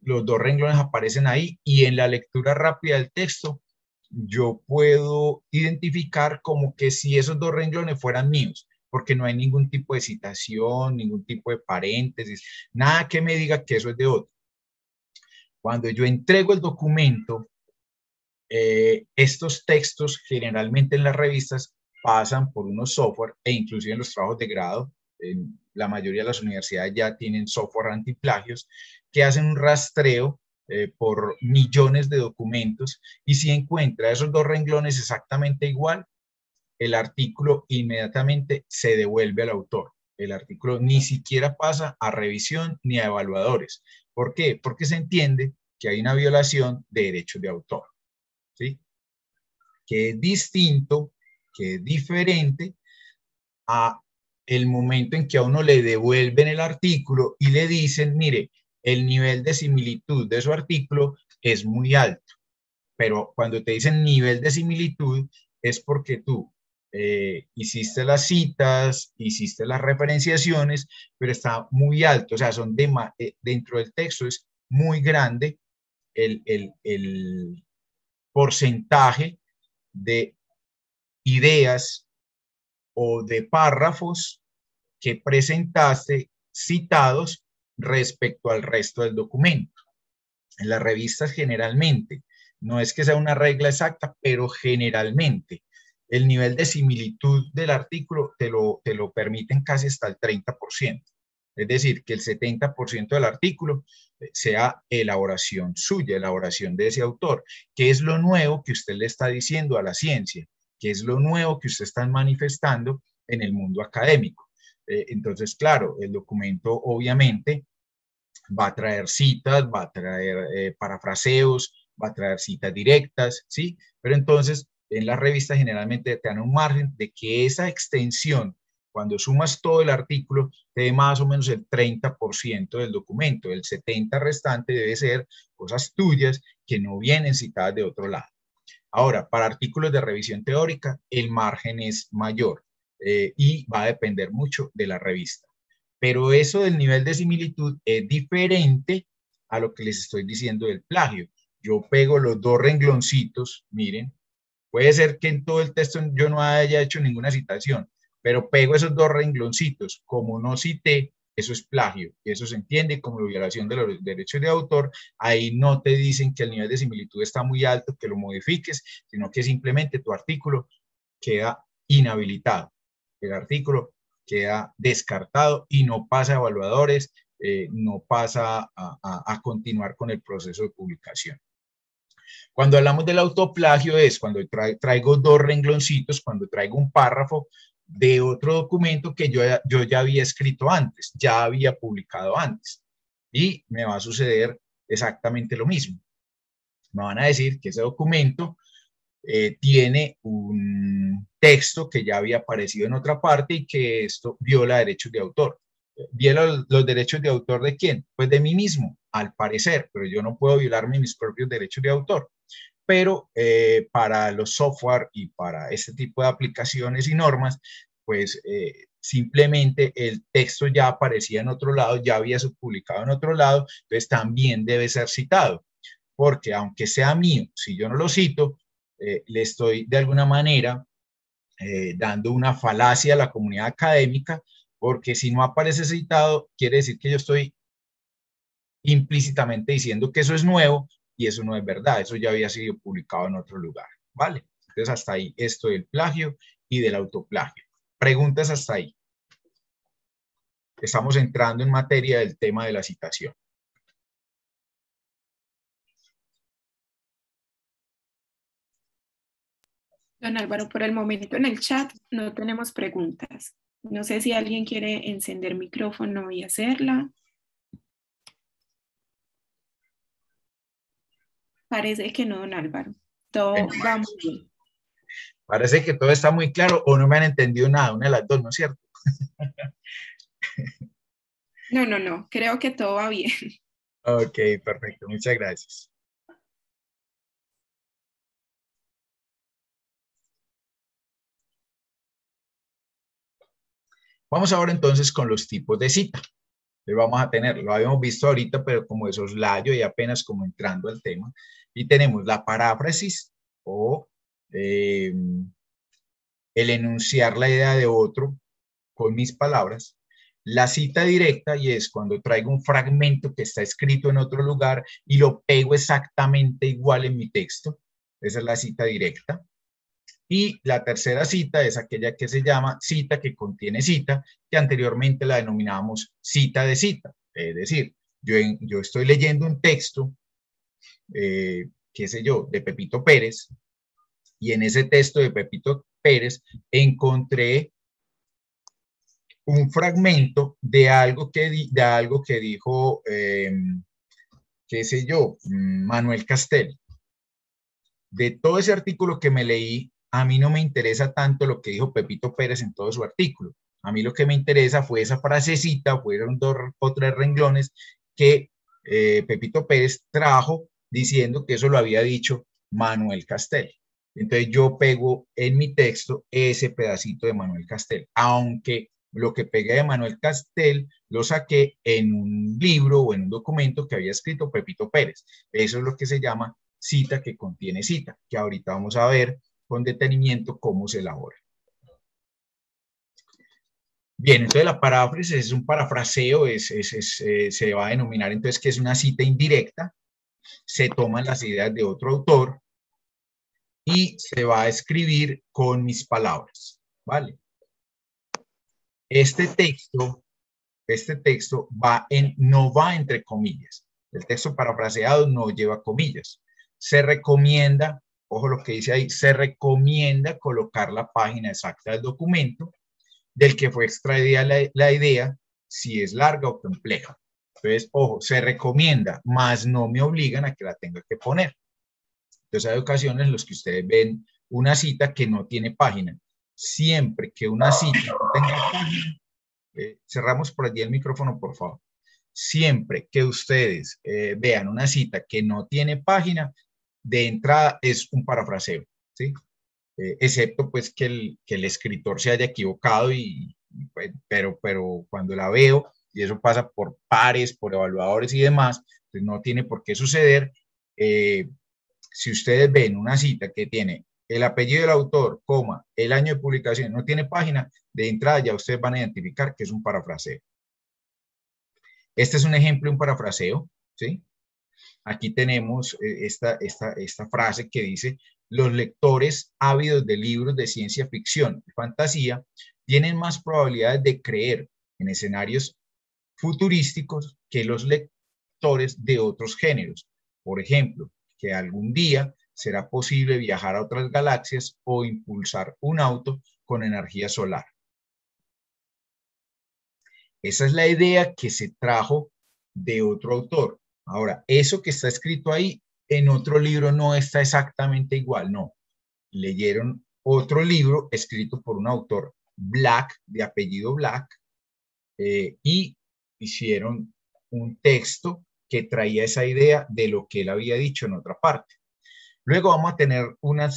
Los 2 renglones aparecen ahí y en la lectura rápida del texto yo puedo identificar como que si esos 2 renglones fueran míos, porque no hay ningún tipo de citación, ningún tipo de paréntesis, nada que me diga que eso es de otro. Cuando yo entrego el documento, estos textos generalmente en las revistas pasan por unos software e inclusive en los trabajos de grado, la mayoría de las universidades ya tienen software antiplagios que hacen un rastreo por millones de documentos y si encuentra esos 2 renglones exactamente igual, el artículo inmediatamente se devuelve al autor. El artículo ni siquiera pasa a revisión ni a evaluadores. ¿Por qué? Porque se entiende que hay una violación de derechos de autor, ¿sí? Que es distinto, que es diferente a el momento en que a uno le devuelven el artículo y le dicen, mire, el nivel de similitud de su artículo es muy alto. pero cuando te dicen nivel de similitud es porque tú hiciste las citas, hiciste las referenciaciones, pero está muy alto, o sea, dentro del texto es muy grande el porcentaje de ideas o de párrafos que presentaste citados respecto al resto del documento. En las revistas generalmente, no es que sea una regla exacta, pero generalmente el nivel de similitud del artículo te lo permiten casi hasta el 30%. Es decir, que el 70% del artículo sea elaboración suya, elaboración de ese autor. ¿Qué es lo nuevo que usted le está diciendo a la ciencia? ¿Qué es lo nuevo que usted está manifestando en el mundo académico? Entonces, claro, el documento obviamente va a traer citas, va a traer parafraseos, va a traer citas directas, ¿sí? Pero entonces, en la revista generalmente te dan un margen de que esa extensión, cuando sumas todo el artículo, te dé más o menos el 30% del documento. El 70% restante debe ser cosas tuyas que no vienen citadas de otro lado. Ahora, para artículos de revisión teórica, el margen es mayor y va a depender mucho de la revista. Pero eso del nivel de similitud es diferente a lo que les estoy diciendo del plagio. Yo pego los dos rengloncitos, miren, puede ser que en todo el texto yo no haya hecho ninguna citación, pero pego esos dos rengloncitos, como no cité, eso es plagio, y eso se entiende como violación de los derechos de autor. Ahí no te dicen que el nivel de similitud está muy alto, que lo modifiques, sino que simplemente tu artículo queda inhabilitado. El artículo queda descartado y no pasa a evaluadores, no pasa a continuar con el proceso de publicación. Cuando hablamos del autoplagio es cuando traigo dos rengloncitos, cuando traigo un párrafo de otro documento que yo ya había escrito antes, ya había publicado antes. Y me va a suceder exactamente lo mismo. Me van a decir que ese documento tiene un texto que ya había aparecido en otra parte y que esto viola derechos de autor. ¿Viola los derechos de autor de quién? Pues de mí mismo, al parecer, pero yo no puedo violarme mis propios derechos de autor. Pero para los software y para este tipo de aplicaciones y normas, pues simplemente el texto ya aparecía en otro lado, ya había sido publicado en otro lado, entonces también debe ser citado, porque aunque sea mío, si yo no lo cito, le estoy de alguna manera dando una falacia a la comunidad académica, porque si no aparece citado, quiere decir que yo estoy implícitamente diciendo que eso es nuevo, y eso no es verdad, eso ya había sido publicado en otro lugar, ¿vale? Entonces hasta ahí esto del plagio y del autoplagio. Preguntas hasta ahí. Estamos entrando en materia del tema de la citación.
Don Álvaro, por el momento en el chat no tenemos preguntas. No sé si alguien quiere encender micrófono y hacerla. Parece que no, don Álvaro. Todo va muy bien.
Parece que todo está muy claro o no me han entendido nada, una de las dos, ¿no es cierto?
No, creo que todo va bien.
Ok, perfecto, muchas gracias. Vamos ahora entonces con los tipos de cita. Vamos a tener, lo habíamos visto ahorita, pero como de soslayo y apenas como entrando al tema. Y tenemos la paráfrasis o el enunciar la idea de otro con mis palabras. La cita directa, y es cuando traigo un fragmento que está escrito en otro lugar y lo pego exactamente igual en mi texto. Esa es la cita directa. Y la tercera cita es aquella que se llama cita que contiene cita, que anteriormente la denominábamos cita de cita. Es decir, yo estoy leyendo un texto, qué sé yo, de Pepito Pérez, y en ese texto de Pepito Pérez encontré un fragmento de algo que dijo, qué sé yo, Manuel Castells. De todo ese artículo que me leí, a mí no me interesa tanto lo que dijo Pepito Pérez en todo su artículo. A mí lo que me interesa fue esa frasecita, fueron dos o tres renglones que Pepito Pérez trajo diciendo que eso lo había dicho Manuel Castel. Entonces yo pego en mi texto ese pedacito de Manuel Castel, aunque lo que pegué de Manuel Castel lo saqué en un libro o en un documento que había escrito Pepito Pérez. Eso es lo que se llama cita que contiene cita, que ahorita vamos a ver con detenimiento cómo se elabora. Bien, entonces la paráfrasis es un parafraseo, se va a denominar entonces que es una cita indirecta, se toman las ideas de otro autor y se va a escribir con mis palabras, ¿vale? Este texto no va entre comillas. El texto parafraseado no lleva comillas. Se recomienda, ojo lo que dice ahí, se recomienda colocar la página exacta del documento del que fue extraída la idea, si es larga o compleja. Entonces, ojo, se recomienda, mas no me obligan a que la tenga que poner. Entonces, hay ocasiones en las que ustedes ven una cita que no tiene página. Siempre que una cita no tenga página, cerramos por allí el micrófono, por favor. Siempre que ustedes vean una cita que no tiene página, de entrada es un parafraseo, ¿sí? Excepto pues que el escritor se haya equivocado, pero cuando la veo, y eso pasa por pares, por evaluadores y demás, pues no tiene por qué suceder. Si ustedes ven una cita que tiene el apellido del autor, coma, el año de publicación, no tiene página, de entrada ya ustedes van a identificar que es un parafraseo. Este es un ejemplo de un parafraseo, ¿sí? Aquí tenemos esta frase que dice: los lectores ávidos de libros de ciencia ficción y fantasía tienen más probabilidades de creer en escenarios futurísticos que los lectores de otros géneros. Por ejemplo, que algún día será posible viajar a otras galaxias o impulsar un auto con energía solar. Esa es la idea que se trajo de otro autor. Ahora, eso que está escrito ahí en otro libro no está exactamente igual, no. Leyeron otro libro escrito por un autor Black, de apellido Black, y hicieron un texto que traía esa idea de lo que él había dicho en otra parte. Luego vamos a tener una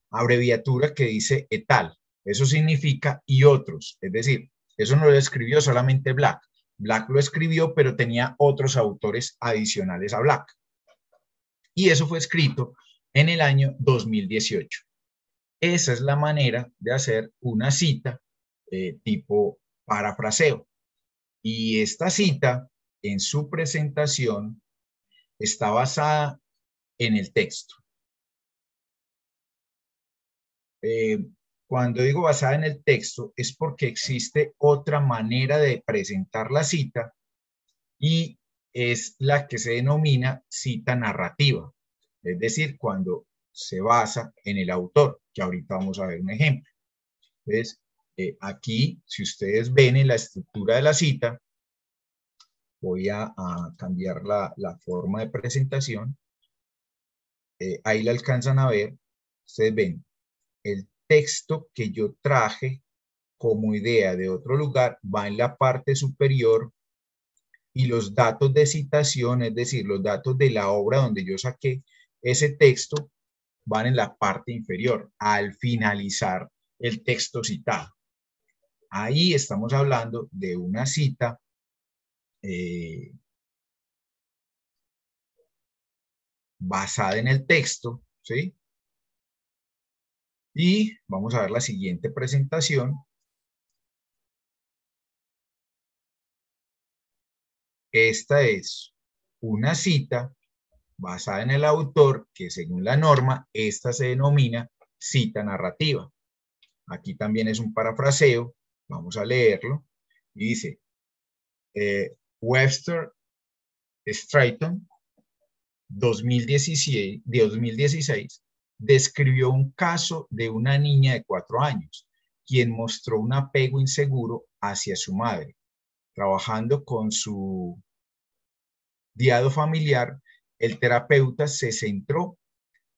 abreviatura que dice etal. Eso significa y otros, es decir, eso no lo escribió solamente Black. Black lo escribió, pero tenía otros autores adicionales a Black. Y eso fue escrito en el año 2018. Esa es la manera de hacer una cita tipo parafraseo. Y esta cita, en su presentación, está basada en el texto. Cuando digo basada en el texto es porque existe otra manera de presentar la cita y es la que se denomina cita narrativa. Es decir, cuando se basa en el autor, que ahorita vamos a ver un ejemplo. Entonces, aquí, si ustedes ven en la estructura de la cita, voy a cambiar la forma de presentación. Ahí la alcanzan a ver. Ustedes ven el texto que yo traje como idea de otro lugar, va en la parte superior y los datos de citación, es decir, los datos de la obra donde yo saqué ese texto, van en la parte inferior al finalizar el texto citado. Ahí estamos hablando de una cita basada en el texto, ¿sí? Y vamos a ver la siguiente presentación. Esta es una cita basada en el autor que, según la norma, esta se denomina cita narrativa. Aquí también es un parafraseo. Vamos a leerlo. Y dice, Webster Stratton, 2016, describió un caso de una niña de 4 años, quien mostró un apego inseguro hacia su madre. Trabajando con su diado familiar, el terapeuta se centró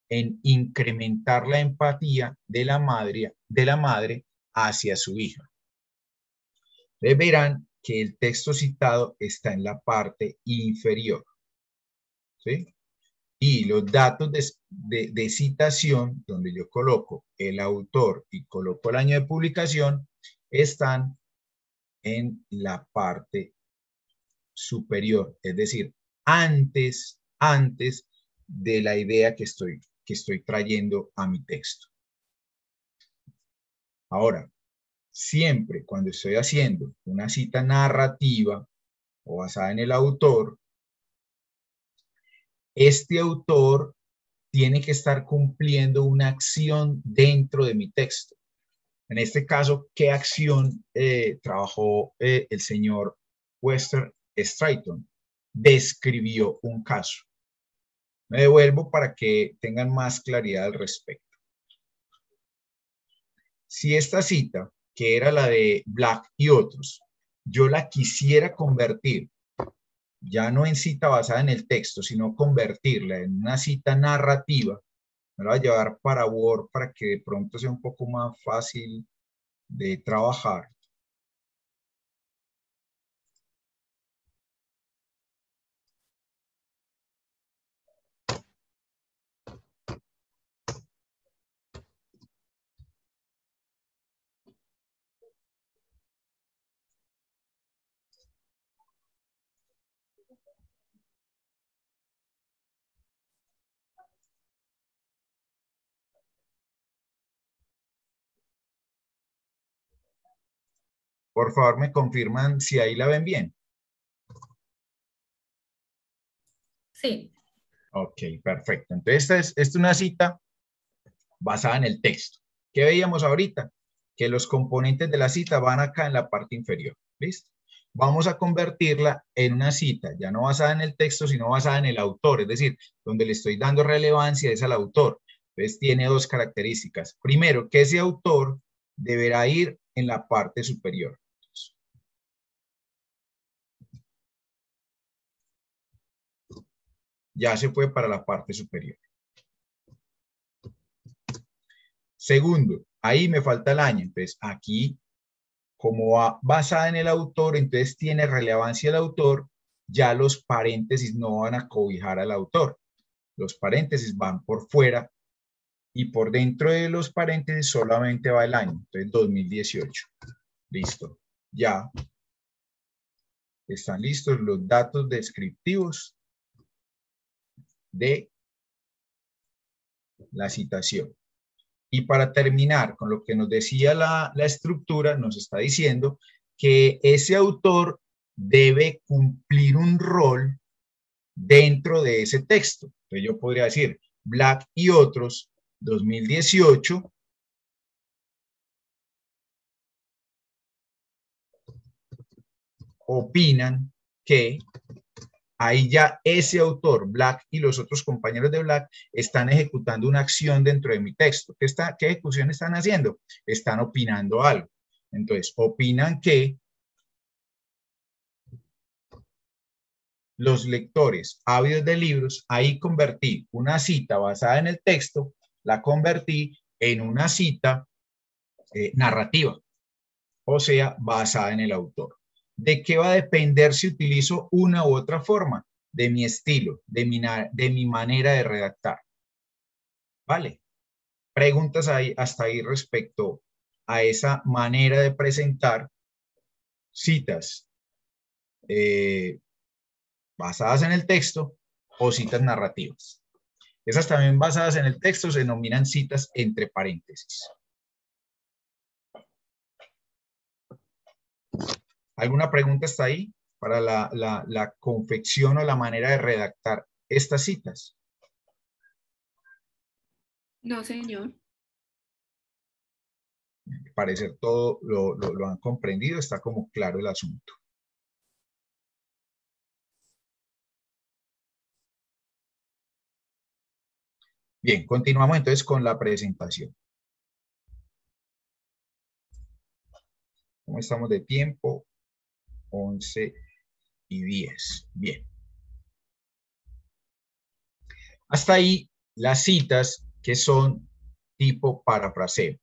en incrementar la empatía de la madre hacia su hija. Ustedes verán que el texto citado está en la parte inferior. ¿sí? Y los datos de citación, donde yo coloco el autor y coloco el año de publicación, están en la parte superior, es decir, antes de la idea que estoy trayendo a mi texto. Ahora, siempre cuando estoy haciendo una cita narrativa o basada en el autor, este autor tiene que estar cumpliendo una acción dentro de mi texto. En este caso, ¿qué acción trabajó el señor Webster Stratton? Describió un caso. Me devuelvo para que tengan más claridad al respecto. Si esta cita, que era la de Black y otros, yo la quisiera convertir, ya no en cita basada en el texto, sino convertirla en una cita narrativa, me la voy a llevar para Word para que de pronto sea un poco más fácil de trabajar. Por favor, me confirman si ahí la ven bien.
Sí.
Ok, perfecto. Entonces, esta es una cita basada en el texto. ¿Qué veíamos ahorita? Que los componentes de la cita van acá en la parte inferior. ¿Listo? Vamos a convertirla en una cita, ya no basada en el texto, sino basada en el autor. Es decir, donde le estoy dando relevancia es al autor. Entonces, tiene dos características. Primero, que ese autor deberá ir en la parte superior. Ya se fue para la parte superior. Segundo, ahí me falta el año. Entonces, aquí, como va basada en el autor, entonces tiene relevancia el autor, ya los paréntesis no van a cobijar al autor. Los paréntesis van por fuera y por dentro de los paréntesis solamente va el año. Entonces, 2018. Listo. Ya están listos los datos descriptivos de la citación. Y para terminar con lo que nos decía la estructura, nos está diciendo que ese autor debe cumplir un rol dentro de ese texto. Entonces yo podría decir, Black y otros, 2018, opinan que ahí ya ese autor, Black, y los otros compañeros de Black están ejecutando una acción dentro de mi texto. ¿Qué ejecución están haciendo? Están opinando algo. Entonces, opinan que los lectores ávidos de libros, ahí convertí una cita basada en el texto, la convertí en una cita narrativa, o sea, basada en el autor. ¿De qué va a depender si utilizo una u otra forma? De mi estilo, de mi manera de redactar. ¿Vale? Preguntas ahí, hasta ahí respecto a esa manera de presentar citas basadas en el texto o citas narrativas. Esas también basadas en el texto se denominan citas entre paréntesis. ¿Alguna pregunta está ahí para la confección o la manera de redactar estas citas?
No, señor.
Al parecer todo lo han comprendido, está como claro el asunto. Bien, continuamos entonces con la presentación. ¿Cómo estamos de tiempo? 11:10. Bien. Hasta ahí las citas que son tipo parafraseo.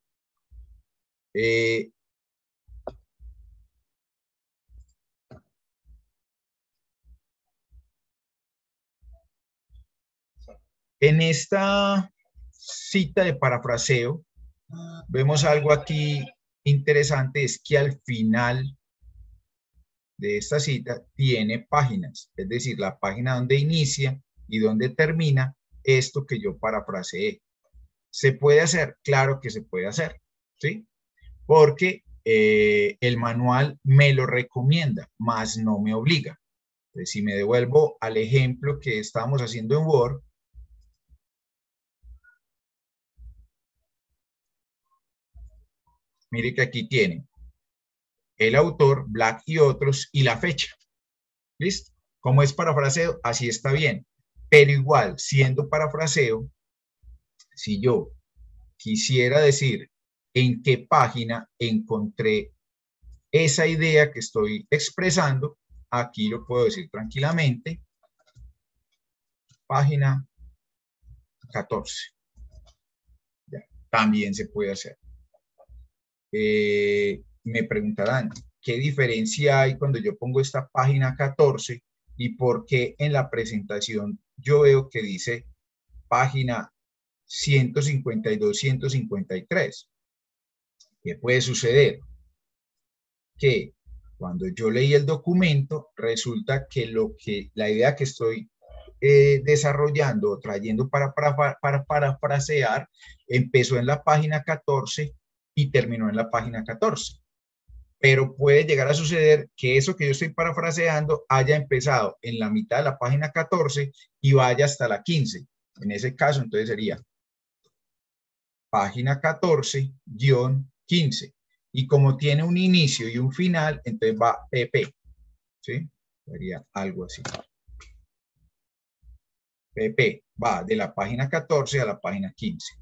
En esta cita de parafraseo, vemos algo aquí interesante, es que al final de esta cita tiene páginas, es decir, la página donde inicia y donde termina esto que yo parafraseé. ¿Se puede hacer? Claro que se puede hacer, ¿sí? Porque el manual me lo recomienda, mas no me obliga. Entonces, si me devuelvo al ejemplo que estábamos haciendo en Word, mire que aquí tiene el autor, Black y otros, y la fecha. ¿Listo? Como es parafraseo, así está bien. Pero igual, siendo parafraseo, si yo quisiera decir en qué página encontré esa idea que estoy expresando, aquí lo puedo decir tranquilamente. Página 14. Ya, también se puede hacer. Me preguntarán, ¿qué diferencia hay cuando yo pongo esta página 14 y por qué en la presentación yo veo que dice página 152, 153? ¿Qué puede suceder? Que cuando yo leí el documento, resulta que la idea que estoy desarrollando o trayendo para parafrasear empezó en la página 14 y terminó en la página 14. Pero puede llegar a suceder que eso que yo estoy parafraseando haya empezado en la mitad de la página 14 y vaya hasta la 15. En ese caso, entonces sería página 14-15. Y como tiene un inicio y un final, entonces va PP. ¿Sí? Sería algo así. PP va de la página 14 a la página 15.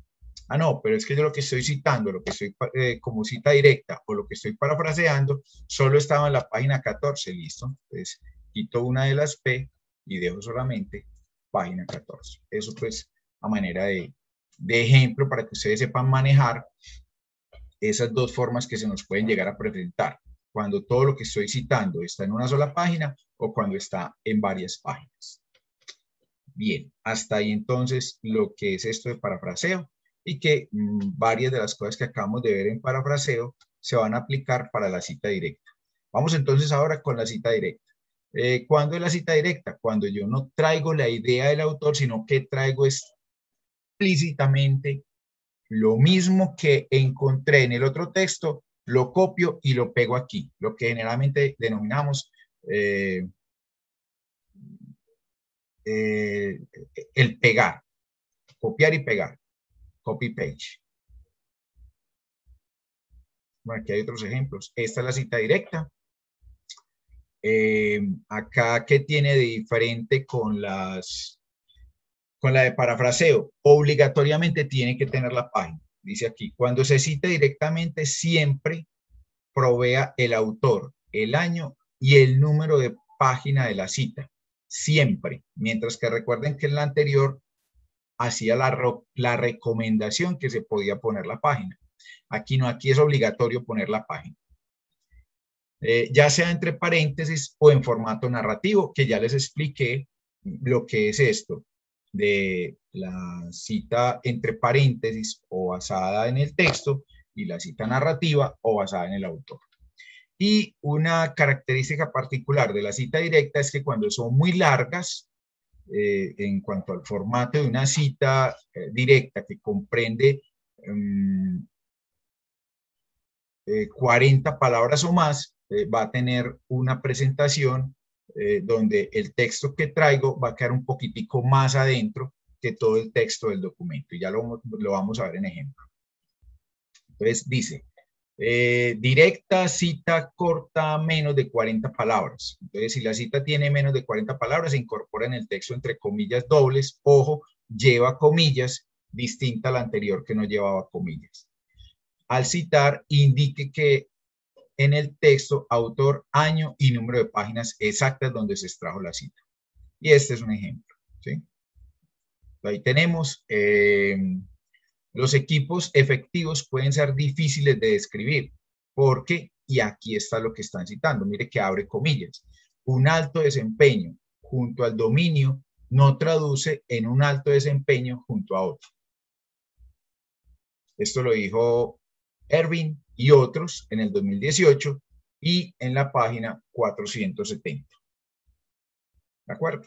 Ah, no, pero es que yo lo que estoy citando, lo que estoy como cita directa o lo que estoy parafraseando, solo estaba en la página 14, listo. Entonces, quito una de las P y dejo solamente página 14. Eso pues a manera de ejemplo para que ustedes sepan manejar esas dos formas que se nos pueden llegar a presentar. Cuando todo lo que estoy citando está en una sola página o cuando está en varias páginas. Bien, hasta ahí entonces lo que es esto de parafraseo y que varias de las cosas que acabamos de ver en parafraseo se van a aplicar para la cita directa. Vamos entonces ahora con la cita directa. ¿Cuándo es la cita directa? Cuando yo no traigo la idea del autor, sino que traigo explícitamente lo mismo que encontré en el otro texto, lo copio y lo pego aquí, lo que generalmente denominamos el pegar, copiar y pegar, copy page. Bueno, aquí hay otros ejemplos. Esta es la cita directa. Acá, ¿qué tiene de diferente con la de parafraseo? Obligatoriamente tiene que tener la página. Dice aquí, cuando se cita directamente, siempre provea el autor, el año y el número de página de la cita. Siempre. Mientras que recuerden que en la anterior hacía la recomendación que se podía poner la página. Aquí no, aquí es obligatorio poner la página. Ya sea entre paréntesis o en formato narrativo, que ya les expliqué lo que es esto de la cita entre paréntesis o basada en el texto y la cita narrativa o basada en el autor. Y una característica particular de la cita directa es que cuando son muy largas, en cuanto al formato de una cita directa que comprende 40 palabras o más, va a tener una presentación donde el texto que traigo va a quedar un poquitico más adentro que todo el texto del documento. Y ya lo vamos a ver en ejemplo. Entonces dice, directa, cita corta, menos de 40 palabras. Entonces, si la cita tiene menos de 40 palabras, se incorpora en el texto entre comillas dobles. Ojo, lleva comillas, distinta a la anterior que no llevaba comillas. Al citar, indique que en el texto, autor, año y número de páginas exactas donde se extrajo la cita. Y este es un ejemplo. ¿Sí? Ahí tenemos... los equipos efectivos pueden ser difíciles de describir porque, y aquí está lo que están citando, mire que abre comillas, un alto desempeño junto al dominio no traduce en un alto desempeño junto a otro. Esto lo dijo Ervin y otros en el 2018 y en la página 470. ¿De acuerdo?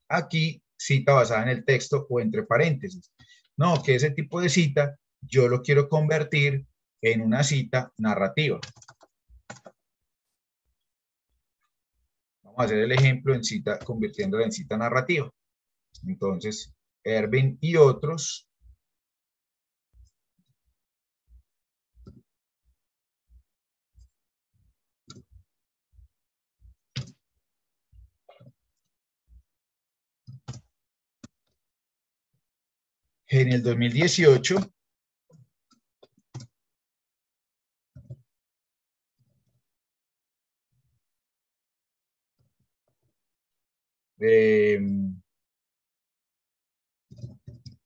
Aquí, cita basada en el texto o entre paréntesis. No, que ese tipo de cita yo lo quiero convertir en una cita narrativa. Vamos a hacer el ejemplo en cita, convirtiéndola en cita narrativa. Entonces, Ervin y otros. En el 2018,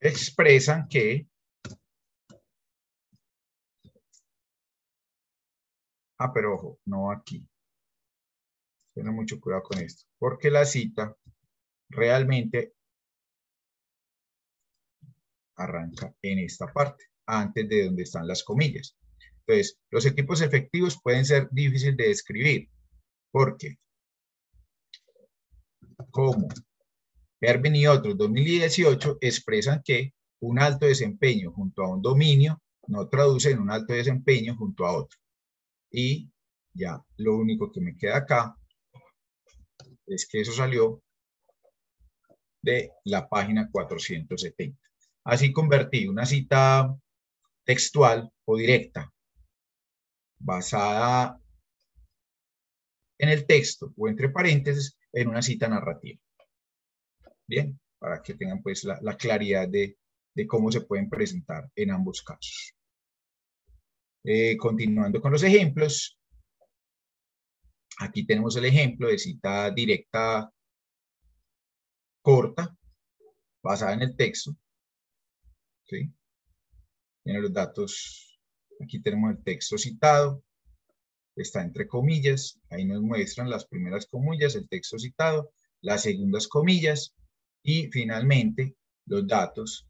expresan que pero ojo, no aquí. Ten mucho cuidado con esto, porque la cita realmente arranca en esta parte, antes de donde están las comillas. Entonces, los equipos efectivos pueden ser difíciles de describir, porque como Ervin y otros 2018 expresan que un alto desempeño junto a un dominio no traduce en un alto desempeño junto a otro. Y ya lo único que me queda acá es que eso salió de la página 470. Así convertí una cita textual o directa basada en el texto o entre paréntesis en una cita narrativa. Bien, para que tengan pues la claridad de cómo se pueden presentar en ambos casos. Continuando con los ejemplos, aquí tenemos el ejemplo de cita directa corta, basada en el texto. ¿Sí? Tiene los datos, aquí tenemos el texto citado, está entre comillas, ahí nos muestran las primeras comillas, el texto citado, las segundas comillas, y finalmente los datos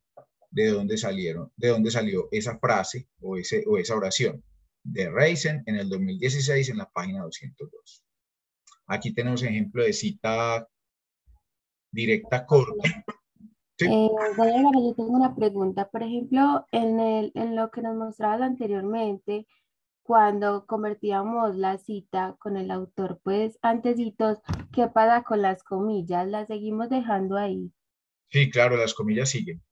de dónde salió esa frase o esa oración de Reisen en el 2016 en la página 202. Aquí tenemos ejemplo de cita directa corta. Sí.
Yo tengo una pregunta. Por ejemplo, en lo que nos mostrabas anteriormente, cuando convertíamos la cita con el autor, pues antecitos, ¿qué pasa con las comillas? ¿Las seguimos dejando ahí?
Sí, claro, las comillas siguen.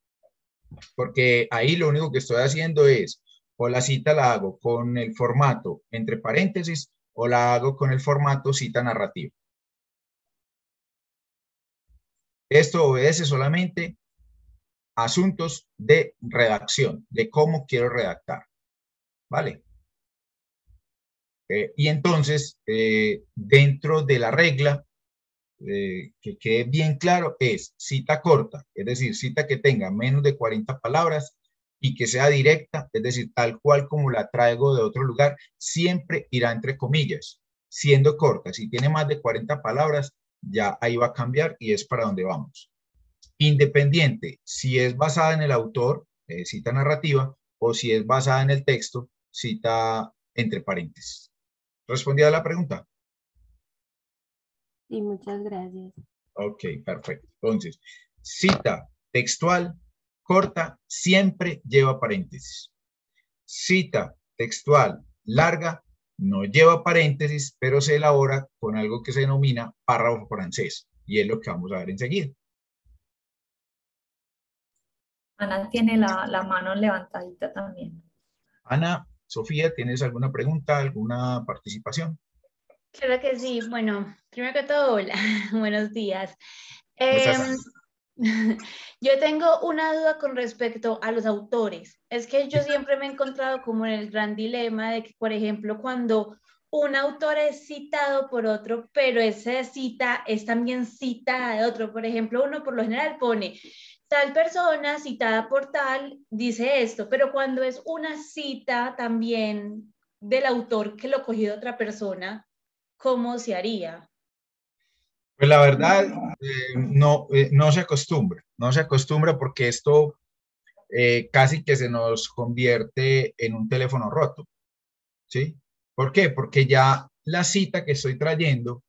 Porque ahí lo único que estoy haciendo es, o la cita la hago con el formato entre paréntesis, o la hago con el formato cita narrativa. Esto obedece solamente a asuntos de redacción, de cómo quiero redactar. ¿Vale? Y entonces, dentro de la regla, que quede bien claro, es cita corta, es decir, cita que tenga menos de 40 palabras y que sea directa, es decir, tal cual como la traigo de otro lugar, siempre irá entre comillas, siendo corta. Si tiene más de 40 palabras, ya ahí va a cambiar y es para donde vamos. Independiente, si es basada en el autor, cita narrativa, o si es basada en el texto, cita entre paréntesis. ¿Respondida la pregunta?
Sí, muchas gracias.
Ok, perfecto. Entonces, cita textual corta siempre lleva paréntesis. Cita textual larga no lleva paréntesis, pero se elabora con algo que se denomina párrafo francés, y es lo que vamos a ver enseguida.
Ana tiene la mano levantadita también.
Ana, Sofía, ¿tienes alguna pregunta, alguna participación?
Claro que sí. Bueno, primero que todo, hola, buenos días. Yo tengo una duda con respecto a los autores. Es que yo siempre me he encontrado como en el gran dilema de que, por ejemplo, cuando un autor es citado por otro, pero esa cita es también cita de otro. Por ejemplo, uno por lo general pone tal persona citada por tal dice esto, pero cuando es una cita también del autor que lo cogió de otra persona, ¿cómo se haría?
Pues la verdad, no se acostumbra porque esto casi que se nos convierte en un teléfono roto, ¿sí? ¿Por qué? Porque ya la cita que estoy trayendo,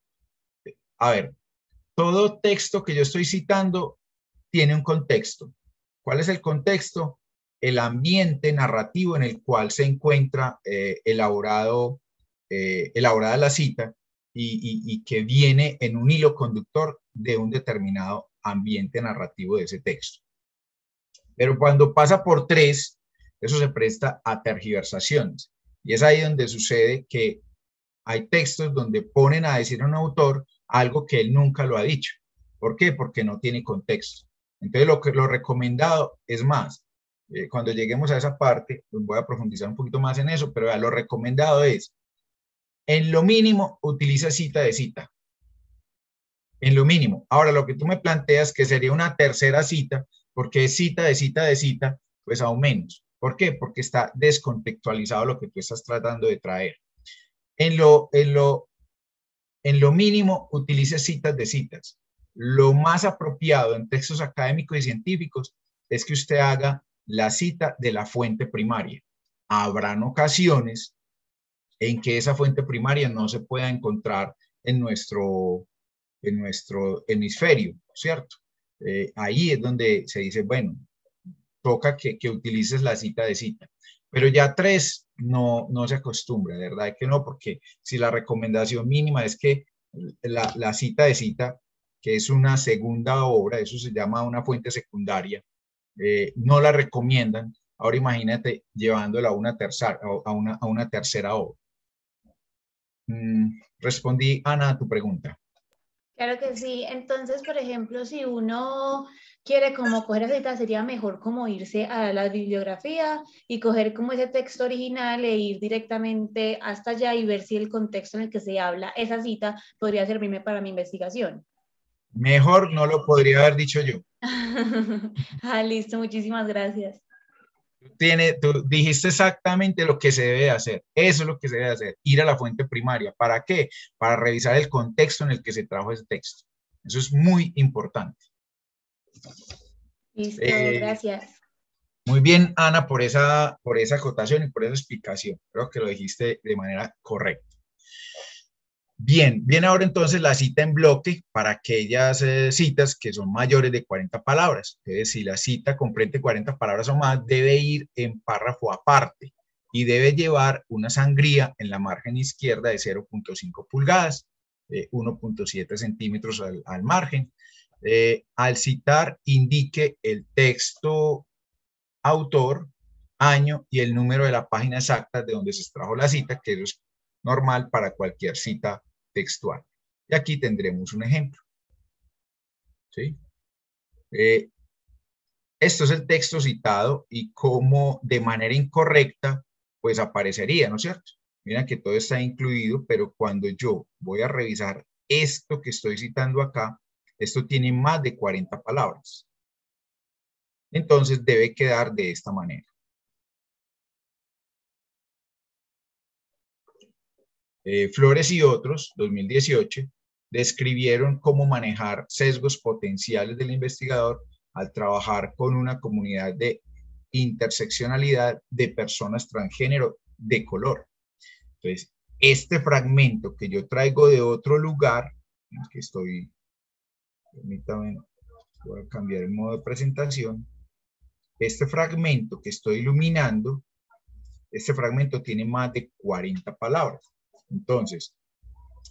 a ver, todo texto que yo estoy citando tiene un contexto. ¿Cuál es el contexto? El ambiente narrativo en el cual se encuentra elaborada la cita y que viene en un hilo conductor de un determinado ambiente narrativo de ese texto. Pero cuando pasa por tres, eso se presta a tergiversaciones. Y es ahí donde sucede que hay textos donde ponen a decir a un autor algo que él nunca lo ha dicho. ¿Por qué? Porque no tiene contexto. Entonces, lo recomendado es más. Cuando lleguemos a esa parte, pues voy a profundizar un poquito más en eso, pero lo recomendado es, en lo mínimo, utiliza cita de cita. En lo mínimo. Ahora, lo que tú me planteas que sería una tercera cita, porque es cita de cita de cita, pues aún menos. ¿Por qué? Porque está descontextualizado lo que tú estás tratando de traer. En lo mínimo, utilice citas de citas. Lo más apropiado en textos académicos y científicos es que usted haga la cita de la fuente primaria. Habrán ocasiones en que esa fuente primaria no se pueda encontrar en nuestro hemisferio, ¿cierto? Ahí es donde se dice, bueno, toca que utilices la cita de cita. Pero ya tres no se acostumbra, de verdad que no, porque si la recomendación mínima es que la cita de cita, que es una segunda obra, eso se llama una fuente secundaria, no la recomiendan. Ahora imagínate llevándola a una tercera obra. Respondí, Ana, a tu pregunta.
Claro que sí. Entonces, por ejemplo, si uno quiere como coger esa cita, sería mejor como irse a la bibliografía y coger como ese texto original e ir directamente hasta allá y ver si el contexto en el que se habla esa cita podría servirme para mi investigación.
Mejor no lo podría haber dicho yo.
Listo, muchísimas gracias.
Tú dijiste exactamente lo que se debe hacer. Eso es lo que se debe hacer. Ir a la fuente primaria. ¿Para qué? Para revisar el contexto en el que se trajo ese texto. Eso es muy importante.
Listo, gracias.
Muy bien, Ana, por esa acotación y por esa explicación. Creo que lo dijiste de manera correcta. Bien, viene ahora entonces la cita en bloque para aquellas citas que son mayores de 40 palabras. Entonces, si la cita comprende 40 palabras o más, debe ir en párrafo aparte y debe llevar una sangría en la margen izquierda de 0.5 pulgadas, 1.7 centímetros al margen. Al citar, indique el texto, autor, año y el número de la página exacta de donde se extrajo la cita, que eso es normal para cualquier cita textual. Y aquí tendremos un ejemplo. ¿Sí? Esto es el texto citado y cómo de manera incorrecta pues aparecería, ¿no es cierto? Mira que todo está incluido, pero cuando yo voy a revisar esto que estoy citando acá, esto tiene más de 40 palabras. Entonces debe quedar de esta manera. Flores y otros, 2018, describieron cómo manejar sesgos potenciales del investigador al trabajar con una comunidad de interseccionalidad de personas transgénero de color. Entonces, este fragmento que yo traigo de otro lugar, que estoy, permítame, voy a cambiar el modo de presentación. Este fragmento que estoy iluminando, este fragmento tiene más de 40 palabras. Entonces,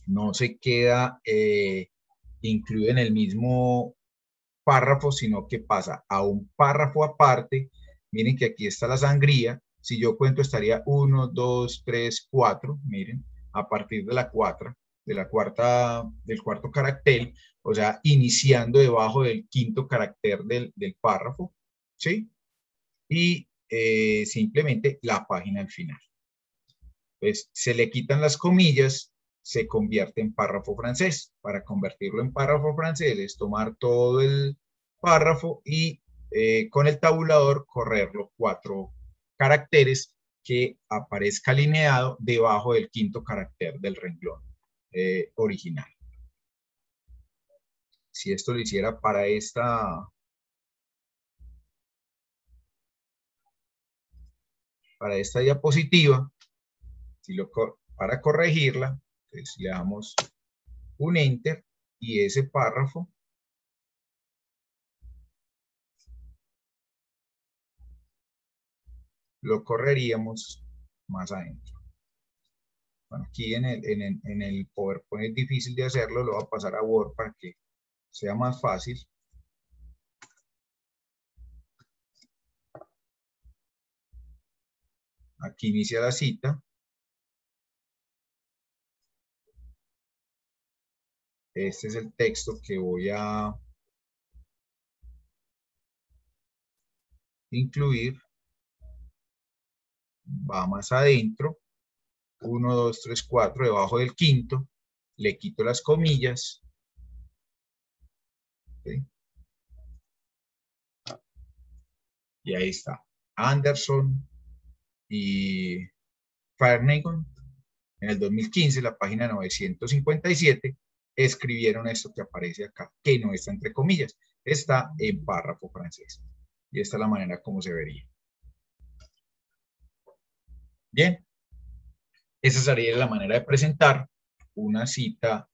no se queda incluido en el mismo párrafo, sino que pasa a un párrafo aparte. Miren que aquí está la sangría. Si yo cuento, estaría 1, 2, 3, 4. Miren, a partir de la del cuarto carácter, o sea, iniciando debajo del quinto carácter del párrafo, ¿sí? Y simplemente la página al final. Entonces, se le quitan las comillas, se convierte en párrafo francés. Para convertirlo en párrafo francés es tomar todo el párrafo y con el tabulador correr los 4 caracteres que aparezca alineado debajo del 5.º carácter del renglón original. Si esto lo hiciera para esta diapositiva, para corregirla, entonces le damos un enter y ese párrafo lo correríamos más adentro. Bueno, aquí en el PowerPoint es difícil de hacerlo, lo voy a pasar a Word para que sea más fácil. Aquí inicia la cita. Este es el texto que voy a incluir. Va más adentro. 1, 2, 3, 4, debajo del 5.º. Le quito las comillas. ¿Sí? Y ahí está. Anderson y Farnegon, en el 2015, la página 957, escribieron esto que aparece acá, que no está entre comillas, está en párrafo francés. Y esta es la manera como se vería. Bien, esa sería la manera de presentar una cita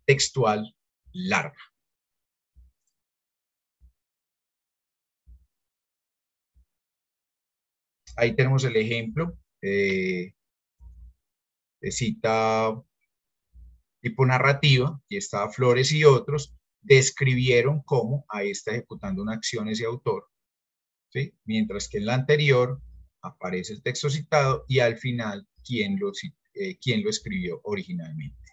textual larga. Ahí tenemos el ejemplo de cita tipo narrativa. Aquí está Flores y otros. Describieron cómo ahí está ejecutando una acción ese autor, ¿sí? Mientras que en la anterior aparece el texto citado y al final quién lo escribió originalmente.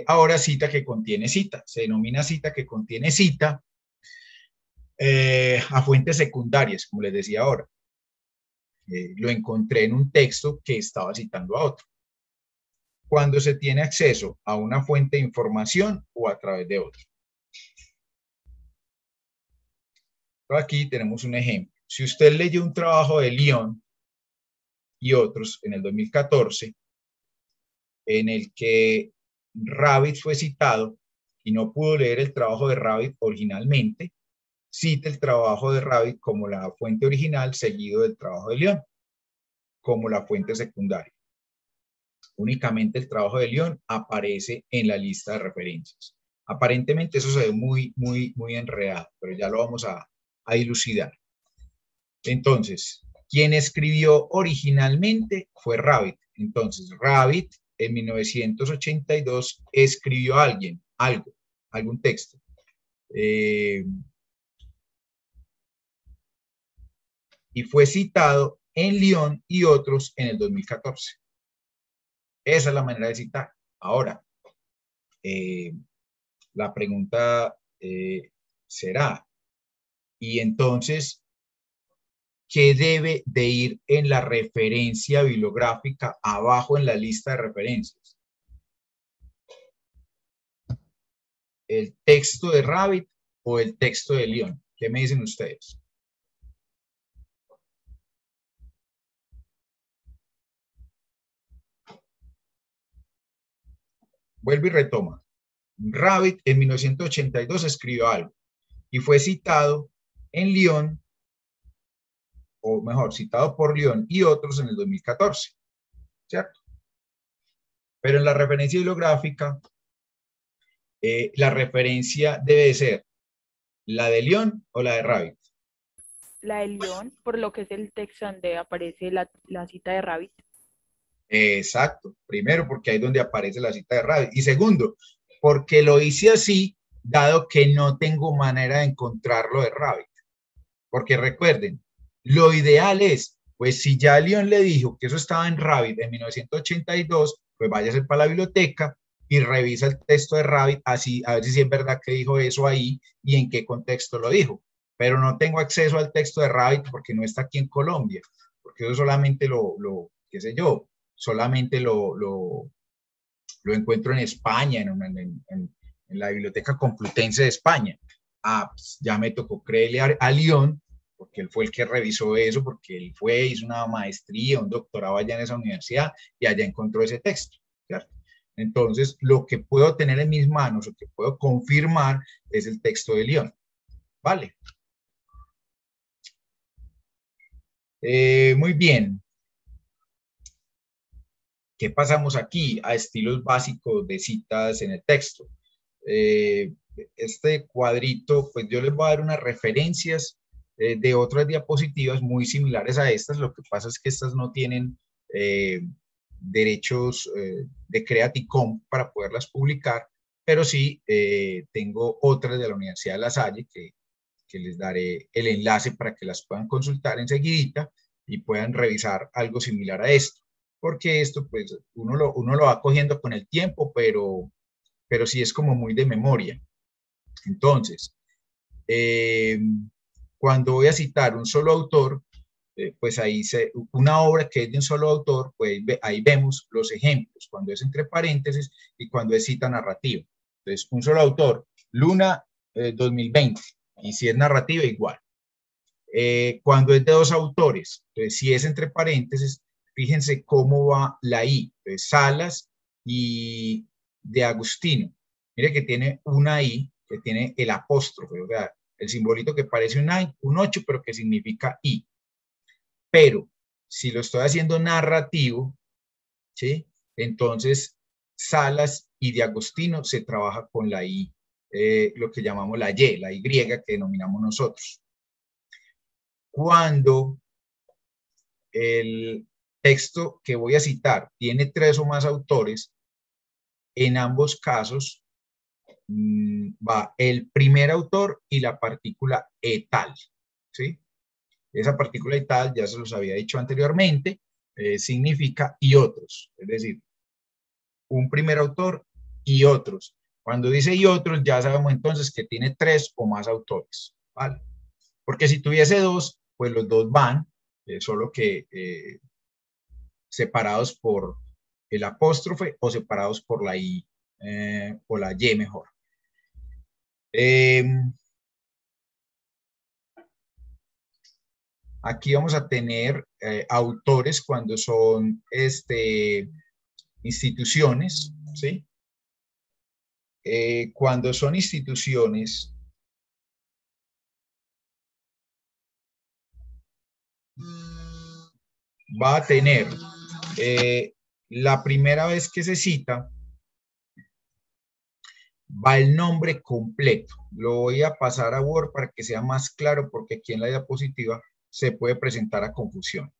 Ahora cita que contiene cita. Se denomina cita que contiene cita a fuentes secundarias, como les decía ahora. Lo encontré en un texto que estaba citando a otro. Cuando se tiene acceso a una fuente de información o a través de otro. Aquí tenemos un ejemplo. Si usted leyó un trabajo de Lyon y otros en el 2014, en el que Rabbit fue citado y no pudo leer el trabajo de Rabbit originalmente, cita el trabajo de Rabbit como la fuente original seguido del trabajo de Lyon como la fuente secundaria. Únicamente el trabajo de Lyon aparece en la lista de referencias. Aparentemente eso se ve muy enredado, pero ya lo vamos a dilucidar. Entonces, quien escribió originalmente fue Rabbit. Entonces, Rabbit en 1982 escribió a alguien, algún texto. Y fue citado en Lyon y otros en el 2014. Esa es la manera de citar. Ahora, la pregunta será, y entonces, ¿qué debe de ir en la referencia bibliográfica abajo en la lista de referencias? ¿El texto de Rabbit o el texto de Lyon? ¿Qué me dicen ustedes? Vuelve y retoma. Rabbit en 1982 escribió algo y fue citado en Lyon, o mejor, citado por Lyon y otros en el 2014, ¿cierto? Pero en la referencia bibliográfica, la referencia debe ser la de Lyon o la de Rabbit.
La de Lyon, por lo que es el texto donde aparece la cita de Rabbit.
Exacto. Primero, porque ahí es donde aparece la cita de Rabbit. Y segundo, porque lo hice así, dado que no tengo manera de encontrarlo de Rabbit. Porque recuerden, lo ideal es, pues si ya Lyon le dijo que eso estaba en Rabbit en 1982, pues váyase para la biblioteca y revisa el texto de Rabbit, así, a ver si es verdad que dijo eso ahí y en qué contexto lo dijo. Pero no tengo acceso al texto de Rabbit porque no está aquí en Colombia, porque eso solamente qué sé yo, solamente lo encuentro en España, en la Biblioteca Complutense de España. pues ya me tocó creerle a León, porque él fue el que revisó eso, porque él fue, hizo una maestría, un doctorado allá en esa universidad y allá encontró ese texto, ¿cierto? Entonces, lo que puedo tener en mis manos, lo que puedo confirmar es el texto de León, ¿vale? Muy bien. ¿Qué pasamos aquí? A estilos básicos de citas en el texto. Este cuadrito, pues yo les voy a dar unas referencias de otras diapositivas muy similares a estas. Lo que pasa es que estas no tienen derechos de Creative Commons para poderlas publicar, pero sí tengo otras de la Universidad de La Salle que les daré el enlace para que las puedan consultar enseguidita y puedan revisar algo similar a esto. Porque esto, pues, uno lo va cogiendo con el tiempo, pero sí es como muy de memoria. Entonces, cuando voy a citar un solo autor, pues ahí una obra que es de un solo autor, pues ahí vemos los ejemplos, cuando es entre paréntesis y cuando es cita narrativa. Entonces, un solo autor, Luna 2020, y si es narrativa, igual. Cuando es de dos autores, entonces si es entre paréntesis, fíjense cómo va la I, entonces Salas y de Agustino. Mire que tiene una I, que tiene el apóstrofe, o sea, el simbolito que parece un 8, pero que significa I. Pero si lo estoy haciendo narrativo, ¿sí? Entonces Salas y de Agustino se trabaja con la I, lo que llamamos la Y que denominamos nosotros. Cuando el texto que voy a citar tiene 3 o más autores, en ambos casos va el primer autor y la partícula etal, ¿sí? Esa partícula etal, ya se los había dicho anteriormente, significa y otros, es decir, un primer autor y otros. Cuando dice y otros, ya sabemos entonces que tiene 3 o más autores, ¿vale? Porque si tuviese 2, pues los 2 van, solo que separados por el apóstrofe o separados por la I o la Y mejor. Aquí vamos a tener autores cuando son instituciones, ¿sí? Cuando son instituciones, va a tener la primera vez que se cita, va el nombre completo. Lo voy a pasar a Word para que sea más claro, porque aquí en la diapositiva se puede presentar a confusiones.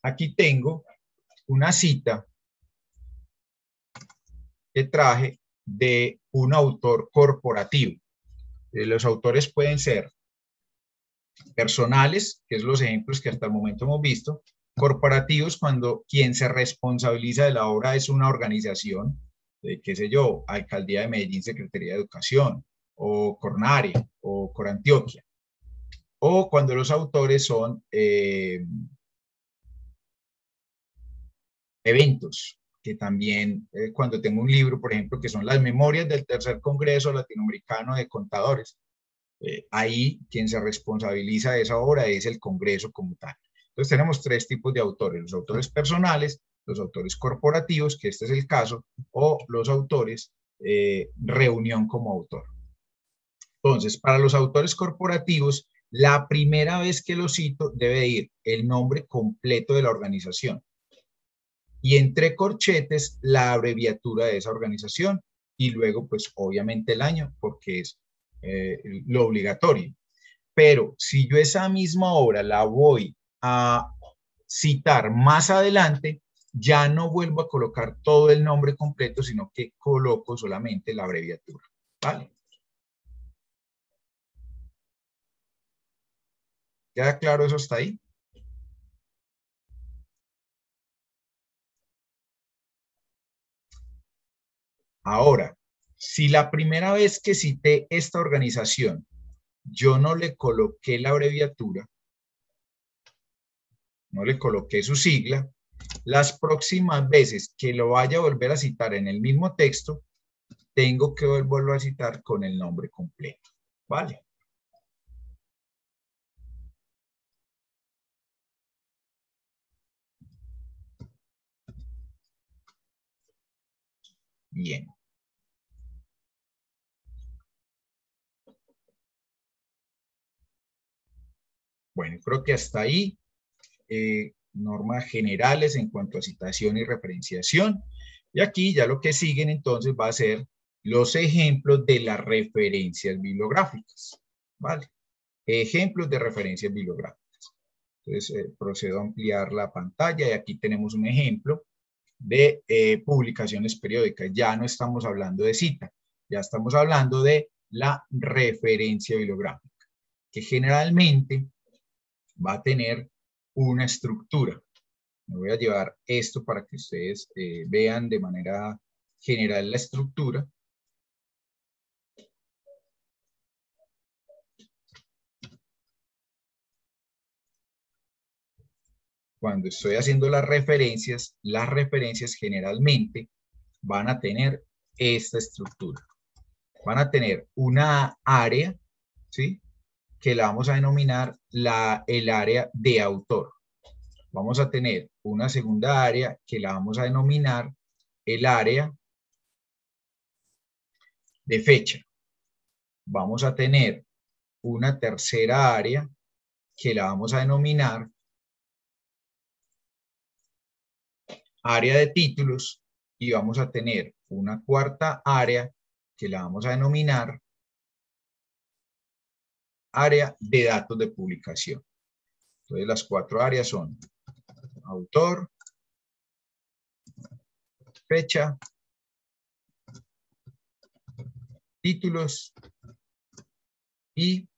Aquí tengo una cita que traje de un autor corporativo. Los autores pueden ser personales, que es los ejemplos que hasta el momento hemos visto, corporativos cuando quien se responsabiliza de la obra es una organización, qué sé yo, Alcaldía de Medellín, Secretaría de Educación, o Cornare, o Corantioquia, o cuando los autores son eventos, que también cuando tengo un libro, por ejemplo, que son las memorias del tercer Congreso Latinoamericano de Contadores, ahí quien se responsabiliza de esa obra es el Congreso como tal. Entonces tenemos 3 tipos de autores: los autores personales, los autores corporativos, que este es el caso, o los autores reunión como autor. Entonces, para los autores corporativos, la primera vez que lo cito debe ir el nombre completo de la organización y entre corchetes la abreviatura de esa organización y luego pues obviamente el año, porque es lo obligatorio. Pero si yo esa misma obra la voy a citar más adelante, ya no vuelvo a colocar todo el nombre completo, sino que coloco solamente la abreviatura, ¿vale? ¿Queda claro eso hasta ahí? Ahora, Si la primera vez que cité esta organización, yo no le coloqué la abreviatura, no le coloqué su sigla, las próximas veces que lo vaya a volver a citar en el mismo texto, tengo que volverlo a citar con el nombre completo, ¿vale? Bien. Bueno, creo que hasta ahí, normas generales en cuanto a citación y referenciación. Y aquí ya lo que siguen entonces va a ser los ejemplos de las referencias bibliográficas, ¿vale? Ejemplos de referencias bibliográficas. Entonces, procedo a ampliar la pantalla y aquí tenemos un ejemplo de publicaciones periódicas. Ya no estamos hablando de cita, ya estamos hablando de la referencia bibliográfica, que generalmente va a tener una estructura. Me voy a llevar esto para que ustedes vean de manera general la estructura. Cuando estoy haciendo las referencias generalmente van a tener esta estructura. Van a tener una área, ¿sí?, que la vamos a denominar el área de autor. Vamos a tener una segunda área que la vamos a denominar el área de fecha. Vamos a tener una tercera área que la vamos a denominar área de títulos y vamos a tener una cuarta área que la vamos a denominar área de datos de publicación. Entonces las cuatro áreas son autor, fecha, títulos y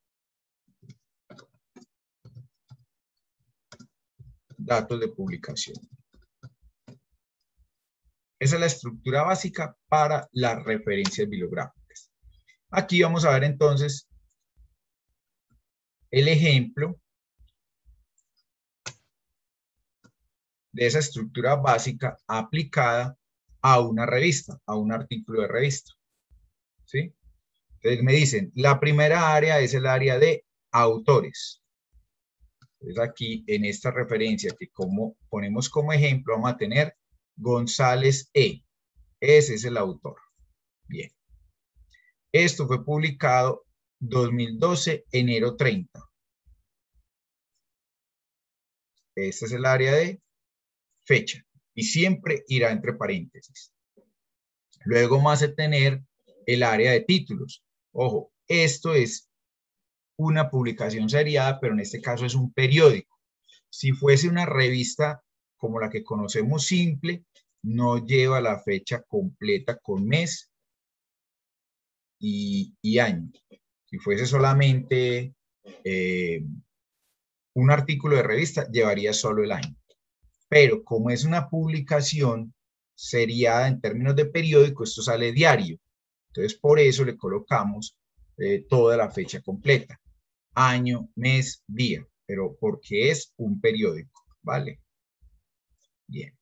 datos de publicación. Esa es la estructura básica para las referencias bibliográficas. Aquí vamos a ver entonces el ejemplo de esa estructura básica aplicada a una revista, a un artículo de revista. ¿Sí? Entonces me dicen, la primera área es el área de autores. Entonces aquí en esta referencia que como ponemos como ejemplo vamos a tener González E. Ese es el autor. Bien. Esto fue publicado 2012, enero 30. Este es el área de fecha. Y siempre irá entre paréntesis. Luego vamos a tener el área de títulos. Ojo, esto es una publicación seriada, pero en este caso es un periódico. Si fuese una revista como la que conocemos simple, no lleva la fecha completa con mes y año. Si fuese solamente un artículo de revista, llevaría solo el año. Pero como es una publicación seriada en términos de periódico, esto sale diario. Entonces, por eso le colocamos toda la fecha completa. Año, mes, día. Pero porque es un periódico, ¿vale? Bien.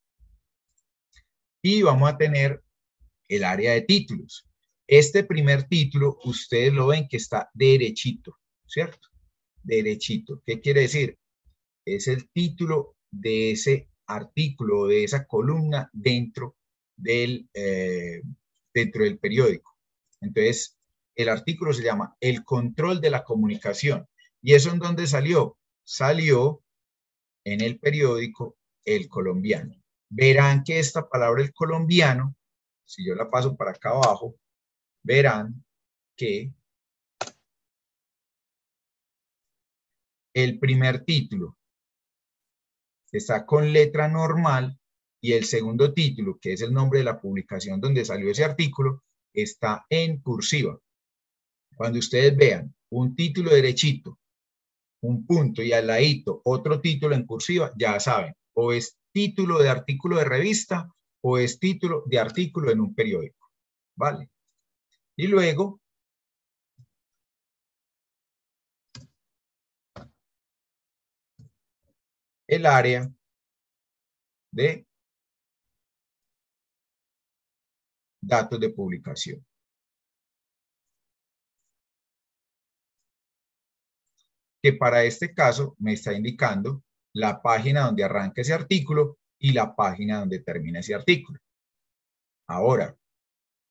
Y vamos a tener el área de títulos. Este primer título, ustedes lo ven que está derechito, ¿cierto? Derechito. ¿Qué quiere decir? Es el título de ese artículo, de esa columna dentro del periódico. Entonces, el artículo se llama El control de la comunicación. ¿Y eso en dónde salió? Salió en el periódico El Colombiano. Verán que esta palabra El Colombiano, si yo la paso para acá abajo, verán que el primer título está con letra normal y el segundo título, que es el nombre de la publicación donde salió ese artículo, está en cursiva. Cuando ustedes vean un título derechito, un punto y al ladito otro título en cursiva, ya saben, o es título de artículo de revista o es título de artículo en un periódico, ¿vale? Y luego el área de datos de publicación. Que para este caso me está indicando la página donde arranca ese artículo y la página donde termina ese artículo. Ahora,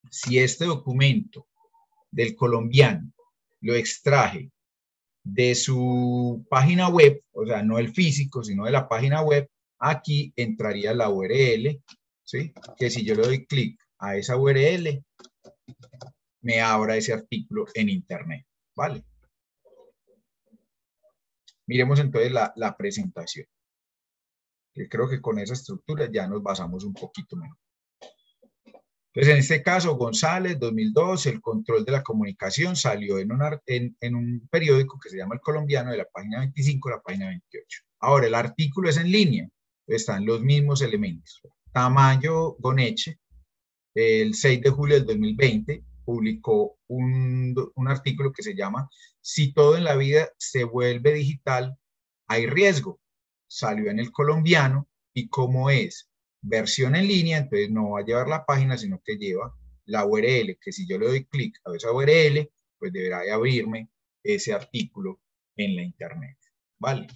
si este documento del colombiano lo extraje de su página web, o sea, no el físico, sino de la página web, aquí entraría la URL, ¿sí? Que si yo le doy clic a esa URL, me abra ese artículo en internet, ¿vale? Miremos entonces la presentación. Que creo que con esa estructura ya nos basamos un poquito mejor. Entonces, en este caso, González, 2002, el control de la comunicación salió en un periódico que se llama El Colombiano, de la página 25 a la página 28. Ahora, el artículo es en línea, están los mismos elementos. Tamayo Goneche, el 6 de julio del 2020, publicó un artículo que se llama "Si todo en la vida se vuelve digital, hay riesgo". Salió en El Colombiano y como es versión en línea, entonces no va a llevar la página, sino que lleva la URL, que si yo le doy clic a esa URL, pues deberá de abrirme ese artículo en la internet, ¿vale?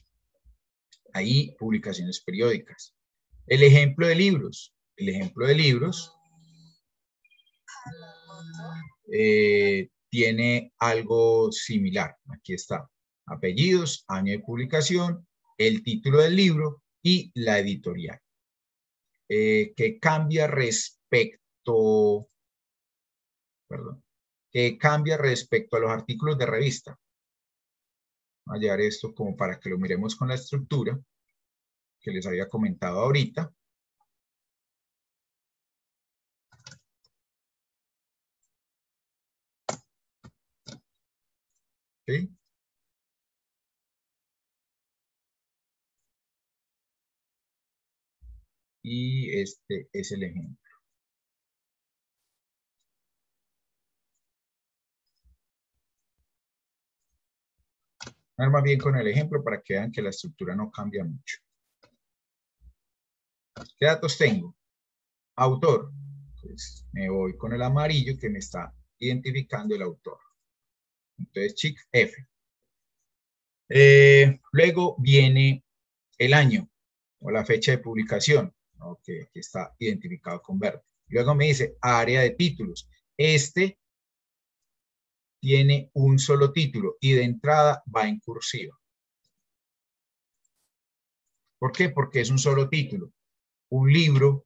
Ahí, publicaciones periódicas. El ejemplo de libros. El ejemplo de libros tiene algo similar. Aquí está. Apellidos, año de publicación, el título del libro y la editorial. Que cambia respecto a los artículos de revista. Voy a llevar esto como para que lo miremos con la estructura que les había comentado ahorita. ¿Sí? Y este es el ejemplo. Vamos más bien con el ejemplo para que vean que la estructura no cambia mucho. ¿Qué datos tengo? Autor. Pues me voy con el amarillo que me está identificando el autor. Entonces, Chick F. Luego viene el año o la fecha de publicación, ¿no? Que está identificado con verde. Luego me dice área de títulos. Este tiene un solo título y de entrada va en cursiva. ¿Por qué? Porque es un solo título. Un libro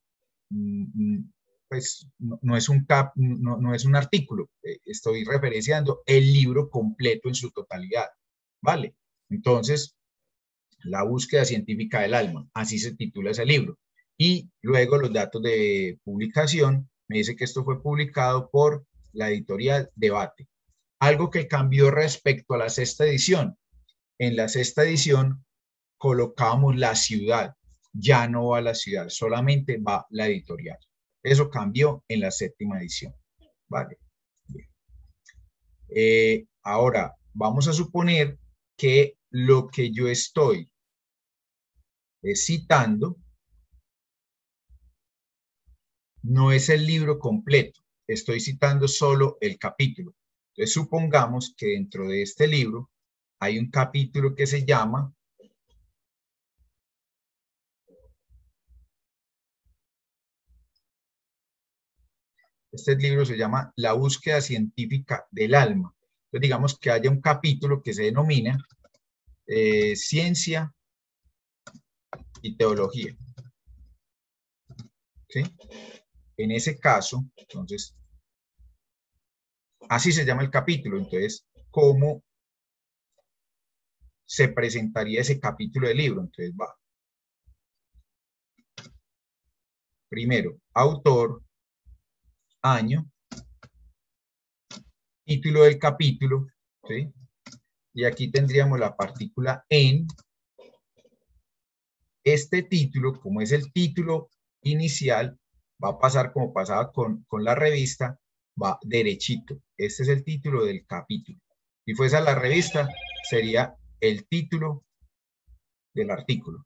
pues no es un artículo. Estoy referenciando el libro completo en su totalidad. ¿Vale? Entonces, la búsqueda científica del alma, así se titula ese libro. Y luego los datos de publicación, me dice que esto fue publicado por la editorial Debate. Algo que cambió respecto a la sexta edición. En la sexta edición colocábamos la ciudad, ya no va la ciudad, solamente va la editorial. Eso cambió en la séptima edición. Vale. Bien. Ahora, vamos a suponer que lo que yo estoy citando no es el libro completo, estoy citando solo el capítulo. Entonces, supongamos que dentro de este libro hay un capítulo que se llama La búsqueda científica del alma. Entonces, digamos que haya un capítulo que se denomina Ciencia y Teología. ¿Sí? En ese caso, entonces, así se llama el capítulo. Entonces, ¿cómo se presentaría ese capítulo del libro? Entonces va. Primero, autor, año, título del capítulo, ¿sí? Y aquí tendríamos la partícula en. Este título, como es el título inicial, va a pasar como pasaba con la revista, va derechito. Este es el título del capítulo. Si fuese a la revista, sería el título del artículo.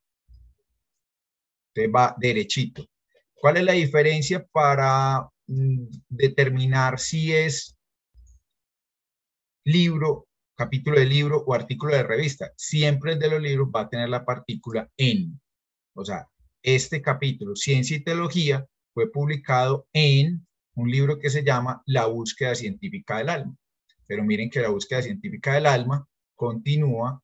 Entonces va derechito. ¿Cuál es la diferencia para determinar si es libro, capítulo de libro o artículo de revista? Siempre el de los libros va a tener la partícula en. O sea, este capítulo, Ciencia y Teología, fue publicado en un libro que se llama La búsqueda científica del alma. Pero miren que la búsqueda científica del alma continúa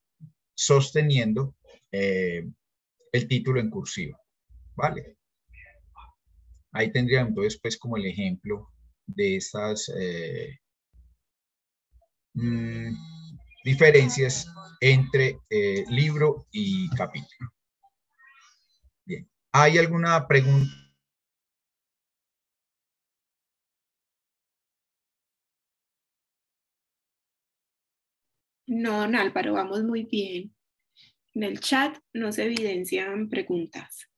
sosteniendo el título en cursiva. ¿Vale? Ahí tendrían entonces pues como el ejemplo de estas diferencias entre libro y capítulo. Bien. ¿Hay alguna pregunta?
No, don Álvaro, vamos muy bien. En el chat no se evidencian preguntas.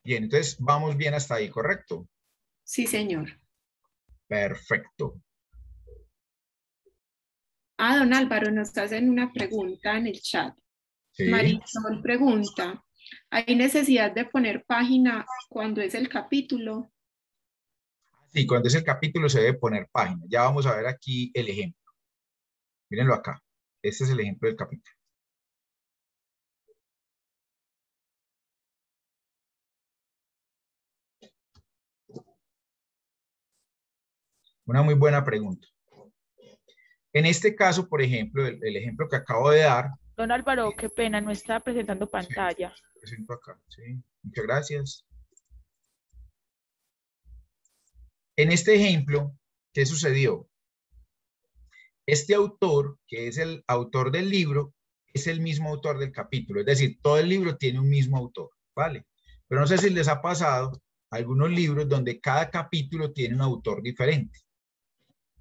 Bien, entonces vamos bien hasta ahí, ¿correcto?
Sí, señor.
Perfecto.
Ah, don Álvaro, nos hacen una pregunta en el chat.
Sí.
Marisol pregunta, ¿hay necesidad de poner página cuando es el capítulo?
Sí, cuando es el capítulo se debe poner página. Ya vamos a ver aquí el ejemplo. Mírenlo acá. Este es el ejemplo del capítulo. Una muy buena pregunta. En este caso, por ejemplo, el ejemplo que acabo de dar.
Don Álvaro, qué pena, no está presentando pantalla.
Sí, presento acá, sí. Muchas gracias. En este ejemplo, ¿qué sucedió? Este autor, que es el autor del libro, es el mismo autor del capítulo. Es decir, todo el libro tiene un mismo autor, ¿vale? Pero no sé si les ha pasado algunos libros donde cada capítulo tiene un autor diferente.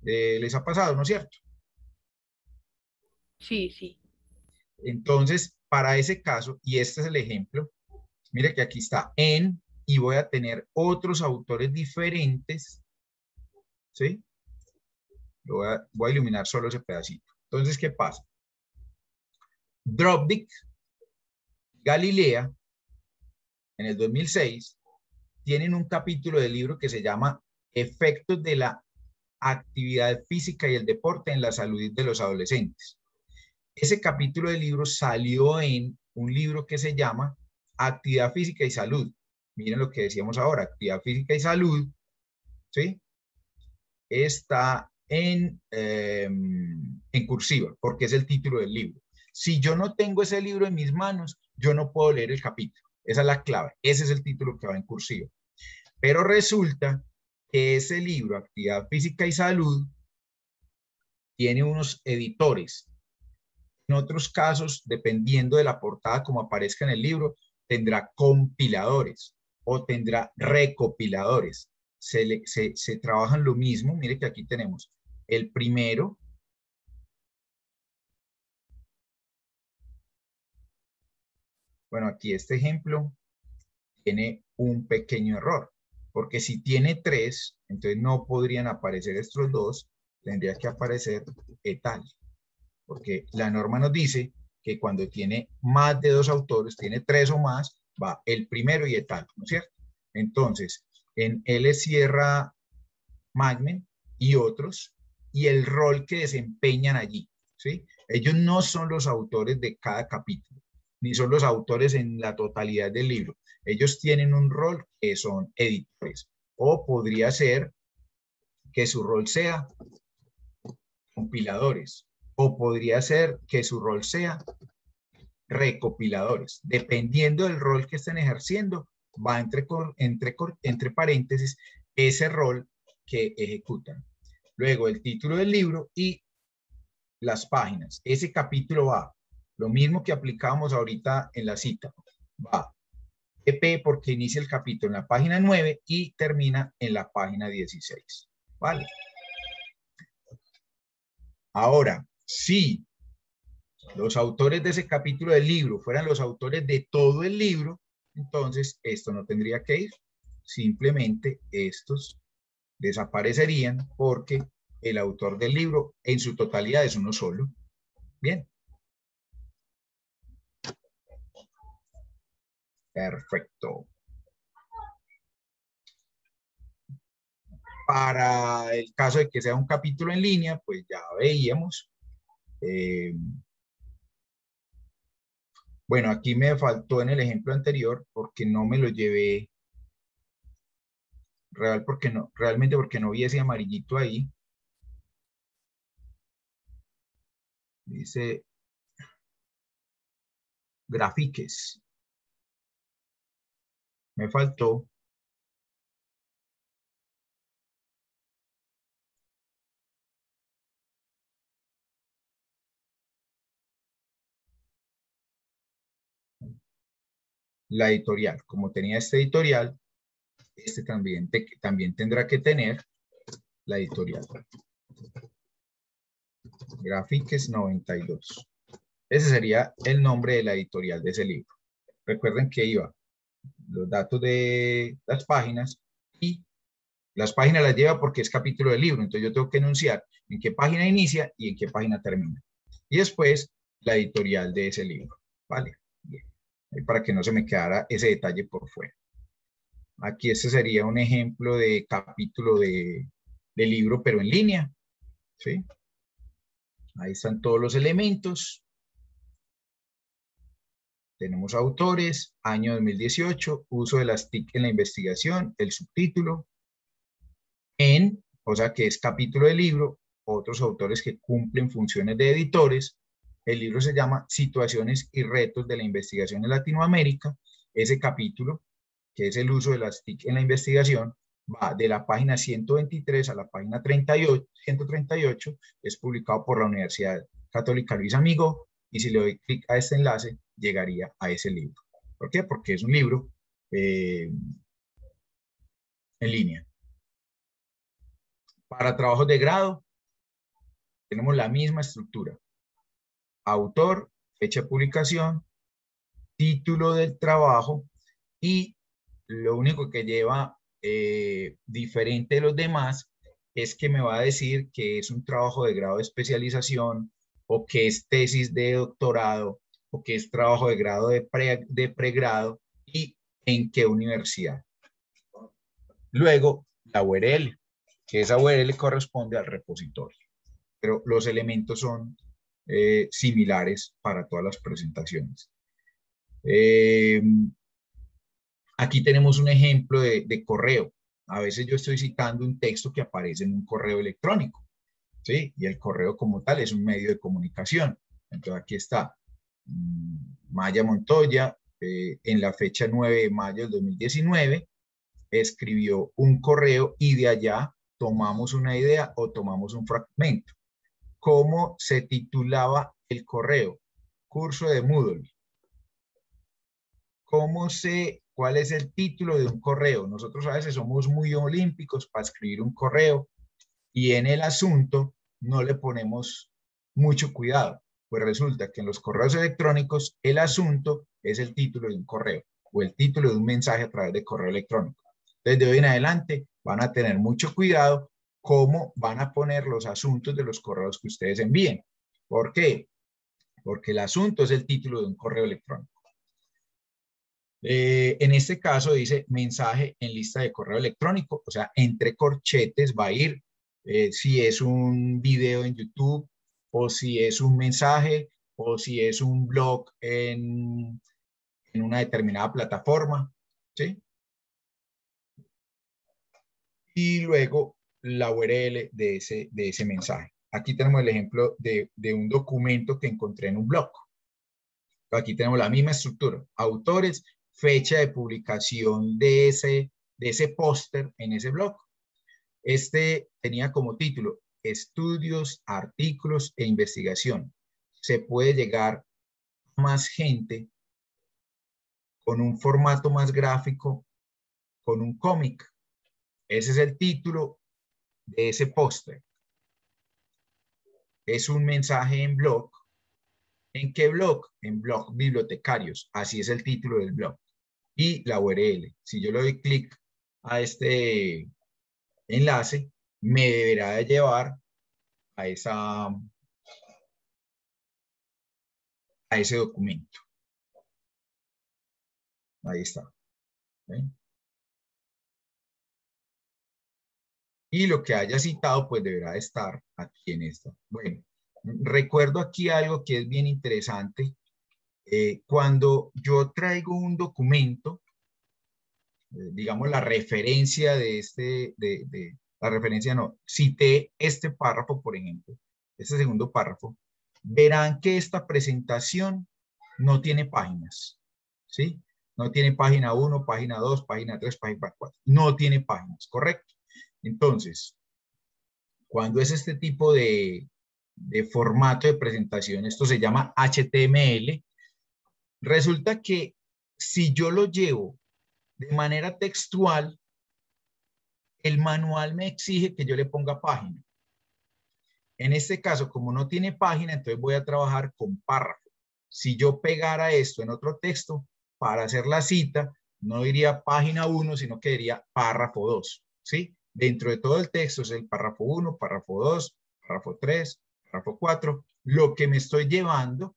¿Les ha pasado, no es cierto?
Sí, sí.
Entonces, para ese caso, y este es el ejemplo, mire que aquí está en, y voy a tener otros autores diferentes, ¿sí? Voy a iluminar solo ese pedacito. Entonces, ¿qué pasa? Dropdik, Galilea, en el 2006, tienen un capítulo del libro que se llama Efectos de la actividad física y el deporte en la salud de los adolescentes. Ese capítulo del libro salió en un libro que se llama Actividad Física y Salud. Miren lo que decíamos ahora, Actividad Física y Salud, ¿sí? Está en cursiva, porque es el título del libro. Si yo no tengo ese libro en mis manos, yo no puedo leer el capítulo. Esa es la clave. Ese es el título que va en cursiva. Pero resulta que ese libro, Actividad Física y Salud, tiene unos editores. En otros casos, dependiendo de la portada como aparezca en el libro, tendrá compiladores o tendrá recopiladores. Se trabajan lo mismo. Mire que aquí tenemos el primero. Bueno, aquí este ejemplo tiene un pequeño error, porque si tiene 3, entonces no podrían aparecer estos dos, tendría que aparecer etal, porque la norma nos dice que cuando tiene más de 2 autores, tiene 3 o más, va el primero y etal, ¿no es cierto? Entonces, en L Sierra Magmen y otros, y el rol que desempeñan allí, ¿sí? Ellos no son los autores de cada capítulo, ni son los autores en la totalidad del libro. Ellos tienen un rol que son editores, o podría ser que su rol sea compiladores, o podría ser que su rol sea recopiladores. Dependiendo del rol que estén ejerciendo, va entre paréntesis ese rol que ejecutan. Luego el título del libro y las páginas. Ese capítulo va, lo mismo que aplicábamos ahorita en la cita, va EP porque inicia el capítulo en la página 9 y termina en la página 16. ¿Vale? Ahora, si los autores de ese capítulo del libro fueran los autores de todo el libro, entonces esto no tendría que ir. Simplemente estos desaparecerían porque el autor del libro en su totalidad es uno solo. Bien. Perfecto. Para el caso de que sea un capítulo en línea, pues ya veíamos. Bueno, aquí me faltó en el ejemplo anterior porque no me lo llevé realmente porque no vi ese amarillito ahí. Dice grafiques. Me faltó. La editorial. Como tenía este editorial, este también tendrá que tener la editorial. Grafiques 92. Ese sería el nombre de la editorial de ese libro. Recuerden que iba los datos de las páginas y las páginas las lleva porque es capítulo del libro. Entonces yo tengo que enunciar en qué página inicia y en qué página termina. Y después la editorial de ese libro. ¿Vale? Bien. Para que no se me quedara ese detalle por fuera. Aquí este sería un ejemplo de capítulo de libro, pero en línea. ¿Sí? Ahí están todos los elementos. Tenemos autores, año 2018, uso de las TIC en la investigación, el subtítulo, o sea que es capítulo del libro, otros autores que cumplen funciones de editores. El libro se llama Situaciones y retos de la investigación en Latinoamérica. Ese capítulo, que es el uso de las TIC en la investigación, va de la página 123 a la página 138, es publicado por la Universidad Católica Luis Amigo, y si le doy clic a este enlace, llegaría a ese libro. ¿Por qué? Porque es un libro en línea. Para trabajos de grado, tenemos la misma estructura. Autor, fecha de publicación, título del trabajo, y lo único que lleva diferente de los demás es que me va a decir que es un trabajo de grado de especialización, o que es tesis de doctorado, o que es trabajo de grado de pregrado, y en qué universidad. Luego, la URL, que esa URL corresponde al repositorio. Pero los elementos son similares para todas las presentaciones. Aquí tenemos un ejemplo de correo. A veces yo estoy citando un texto que aparece en un correo electrónico, ¿sí? Y el correo como tal es un medio de comunicación. Entonces aquí está Maya Montoya, en la fecha 9 de mayo del 2019, escribió un correo y de allá tomamos una idea o tomamos un fragmento. ¿Cómo se titulaba el correo? Curso de Moodle. ¿Cuál es el título de un correo? Nosotros a veces somos muy olímpicos para escribir un correo y en el asunto no le ponemos mucho cuidado. Pues resulta que en los correos electrónicos el asunto es el título de un correo o el título de un mensaje a través de correo electrónico. Entonces de hoy en adelante van a tener mucho cuidado cómo van a poner los asuntos de los correos que ustedes envíen. ¿Por qué? Porque el asunto es el título de un correo electrónico. En este caso dice mensaje en lista de correo electrónico, o sea, entre corchetes va a ir si es un video en YouTube, o si es un mensaje, o si es un blog en una determinada plataforma, ¿sí? Y luego la URL de ese mensaje. Aquí tenemos el ejemplo de un documento que encontré en un blog. Aquí tenemos la misma estructura. Autores, fecha de publicación de ese póster en ese blog. Este tenía como título Estudios, artículos e investigación. Se puede llegar a más gente con un formato más gráfico, con un cómic. Ese es el título de ese póster. Es un mensaje en blog ¿En qué blog? En blog bibliotecarios. Así es el título del blog. Y la URL. Si yo le doy clic a este enlace, me deberá de llevar a ese documento. Ahí está. ¿Sí? Y lo que haya citado, pues deberá de estar aquí en esta. Bueno, recuerdo aquí algo que es bien interesante. Cuando yo traigo un documento, digamos la referencia la referencia no, cité este párrafo, por ejemplo, este segundo párrafo, verán que esta presentación no tiene páginas, ¿sí? No tiene página 1, página 2, página 3, página 4. No tiene páginas, ¿correcto? Entonces, cuando es este tipo de formato de presentación, esto se llama HTML, resulta que si yo lo llevo de manera textual, el manual me exige que yo le ponga página. En este caso, como no tiene página, entonces voy a trabajar con párrafo. Si yo pegara esto en otro texto, para hacer la cita, no diría página 1, sino que diría párrafo 2, ¿sí? Dentro de todo el texto es el párrafo 1, párrafo 2, párrafo 3, párrafo 4. Lo que me estoy llevando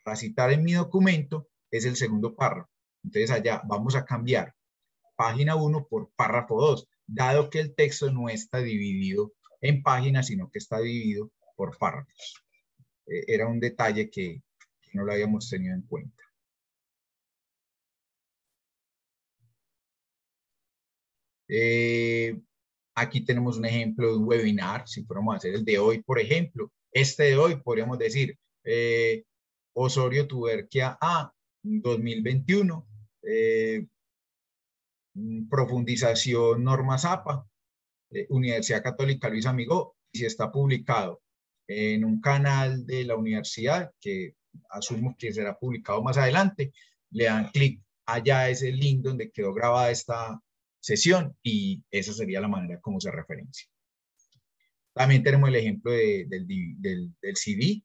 para citar en mi documento es el segundo párrafo. Entonces allá vamos a cambiar página 1 por párrafo 2, dado que el texto no está dividido en páginas, sino que está dividido por párrafos. Era un detalle que no lo habíamos tenido en cuenta. Aquí tenemos un ejemplo de un webinar. Si fuéramos a hacer el de hoy, por ejemplo, este de hoy podríamos decir Osorio Tuberquia A 2021, profundización normas APA, Universidad Católica Luis Amigó, y si está publicado en un canal de la universidad, que asumo que será publicado más adelante, le dan clic allá a ese link donde quedó grabada esta sesión y esa sería la manera como se referencia. También tenemos el ejemplo del CD.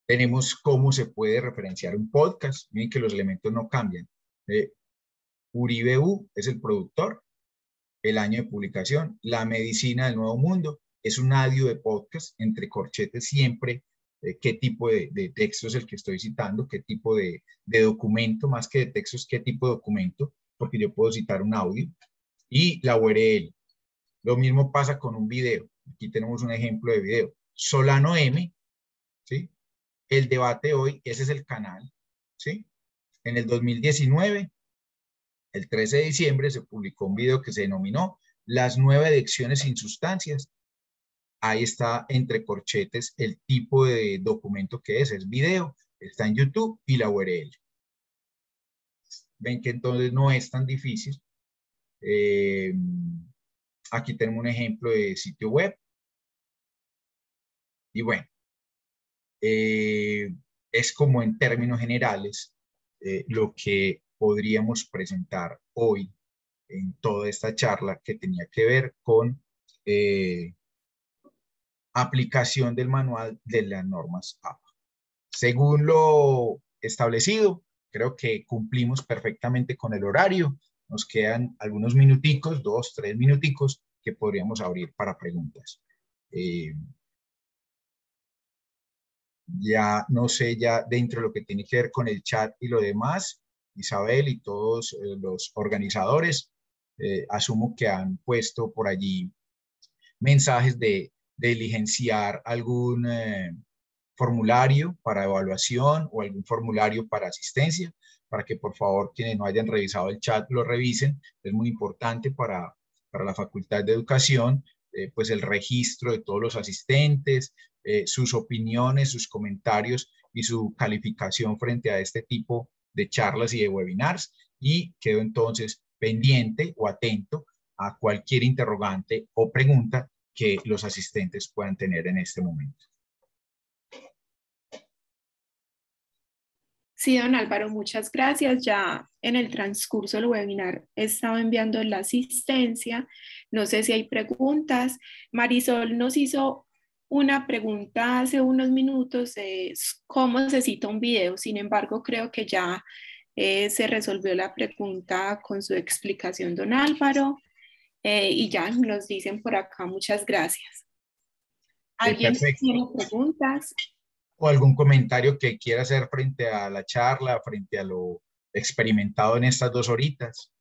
Tenemos cómo se puede referenciar un podcast. Miren que los elementos no cambian. Uribe U es el productor, el año de publicación, La Medicina del Nuevo Mundo, es un audio de podcast, entre corchetes siempre, qué tipo de texto es el que estoy citando, qué tipo de documento, más que de textos, qué tipo de documento, porque yo puedo citar un audio, y la URL. Lo mismo pasa con un video. Aquí tenemos un ejemplo de video. Solano M, ¿sí? El debate hoy, ese es el canal, ¿sí? En el 2019, el 13 de diciembre, se publicó un video que se denominó Las 9 adicciones sin sustancias. Ahí está entre corchetes el tipo de documento que es video, está en YouTube y la URL. Ven que entonces no es tan difícil. Aquí tenemos un ejemplo de sitio web. Y bueno, es como en términos generales lo que podríamos presentar hoy en toda esta charla que tenía que ver con aplicación del manual de las normas APA. Según lo establecido, creo que cumplimos perfectamente con el horario. Nos quedan algunos minuticos, 2, 3 minuticos que podríamos abrir para preguntas. Ya no sé, ya dentro de lo que tiene que ver con el chat y lo demás, Isabel y todos los organizadores, asumo que han puesto por allí mensajes de diligenciar algún formulario para evaluación o algún formulario para asistencia, para que por favor quienes no hayan revisado el chat lo revisen. Es muy importante para la Facultad de Educación, pues el registro de todos los asistentes, sus opiniones, sus comentarios y su calificación frente a este tipo de charlas y de webinars. Y quedo entonces pendiente o atento a cualquier interrogante o pregunta que los asistentes puedan tener en este momento.
Sí, don Álvaro, muchas gracias. Ya en el transcurso del webinar he estado enviando la asistencia. No sé si hay preguntas. Marisol nos hizo una pregunta hace unos minutos, es cómo se cita un video. Sin embargo, creo que ya se resolvió la pregunta con su explicación, don Álvaro, y ya nos dicen por acá, muchas gracias. ¿Alguien
Perfecto.
tiene preguntas?
¿O algún comentario que quiera hacer frente a la charla, frente a lo experimentado en estas 2 horitas?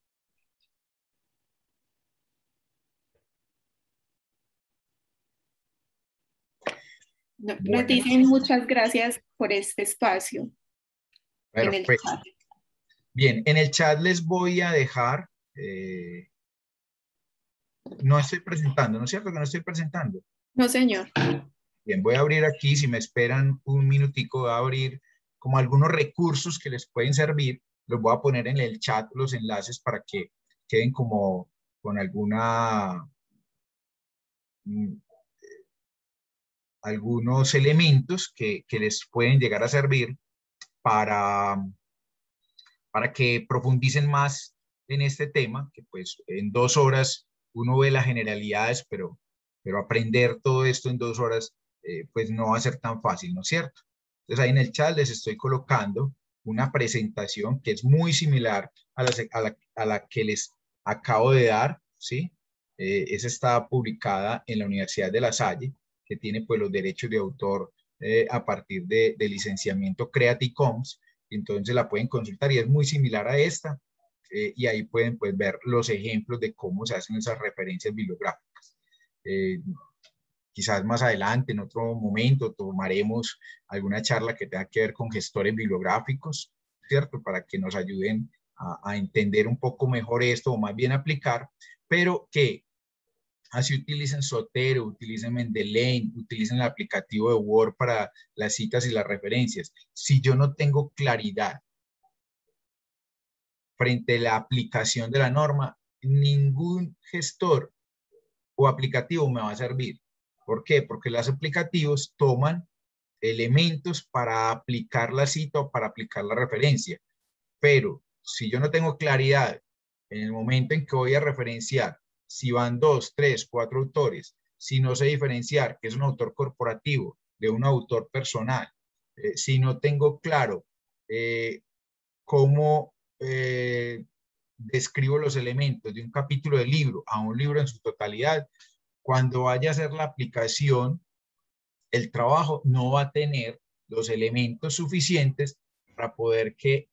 No, nos
Bueno,
dicen muchas gracias por este espacio en el
perfecto.
chat.
Bien, en el chat les voy a dejar, no estoy presentando, ¿no es cierto que no estoy presentando?
No, señor.
Bien, voy a abrir aquí, si me esperan un minutico, voy a abrir como algunos recursos que les pueden servir. Los voy a poner en el chat, los enlaces, para que queden como con algunos elementos que les pueden llegar a servir para que profundicen más en este tema, que pues en 2 horas uno ve las generalidades, pero aprender todo esto en 2 horas pues no va a ser tan fácil, ¿no es cierto? Entonces ahí en el chat les estoy colocando una presentación que es muy similar a la que les acabo de dar, ¿sí? Esa está publicada en la Universidad de La Salle, que tiene pues los derechos de autor a partir de licenciamiento Creative Commons. Entonces la pueden consultar y es muy similar a esta, y ahí pueden pues ver los ejemplos de cómo se hacen esas referencias bibliográficas. Quizás más adelante, en otro momento, tomaremos alguna charla que tenga que ver con gestores bibliográficos, ¿cierto? Para que nos ayuden a entender un poco mejor esto, o más bien aplicar, pero que así utilicen Zotero, utilicen Mendeley, utilicen el aplicativo de Word para las citas y las referencias. Si yo no tengo claridad frente a la aplicación de la norma, ningún gestor o aplicativo me va a servir. ¿Por qué? Porque los aplicativos toman elementos para aplicar la cita o para aplicar la referencia. Pero si yo no tengo claridad en el momento en que voy a referenciar, si van 2, 3, 4 autores, si no sé diferenciar que es un autor corporativo de un autor personal, si no tengo claro cómo describo los elementos de un capítulo del libro a un libro en su totalidad, cuando vaya a hacer la aplicación, el trabajo no va a tener los elementos suficientes para poder que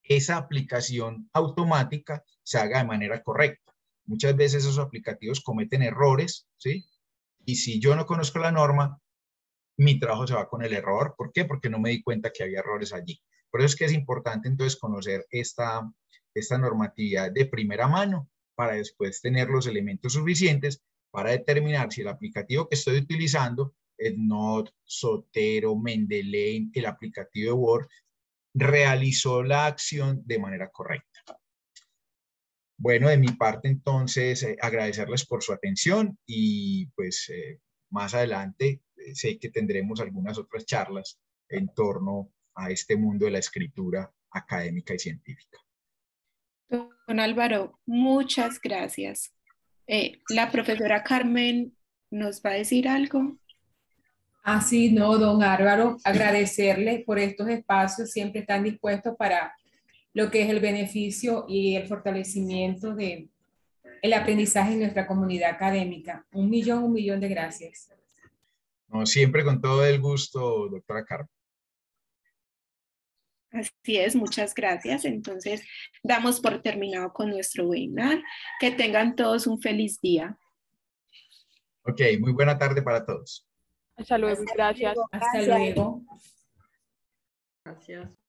esa aplicación automática se haga de manera correcta. Muchas veces esos aplicativos cometen errores, ¿sí? Y si yo no conozco la norma, mi trabajo se va con el error. ¿Por qué? Porque no me di cuenta que había errores allí. Por eso es que es importante entonces conocer esta normatividad de primera mano para después tener los elementos suficientes para determinar si el aplicativo que estoy utilizando, EndNote, Zotero, Mendeley, el aplicativo de Word, realizó la acción de manera correcta. Bueno, de mi parte entonces agradecerles por su atención y pues más adelante sé que tendremos algunas otras charlas en torno a este mundo de la escritura académica y científica.
Don Álvaro, muchas gracias. La profesora Carmen nos va a decir algo.
Así, no, don Álvaro, agradecerle por estos espacios, siempre están dispuestos para lo que es el beneficio y el fortalecimiento del aprendizaje en nuestra comunidad académica. Un millón de gracias.
No, siempre con todo el gusto, doctora Carmen.
Así es, muchas gracias. Entonces, damos por terminado con nuestro webinar. Que tengan todos un feliz día.
Ok, muy buena tarde para todos.
Hasta luego, gracias.
Hasta luego.
Gracias.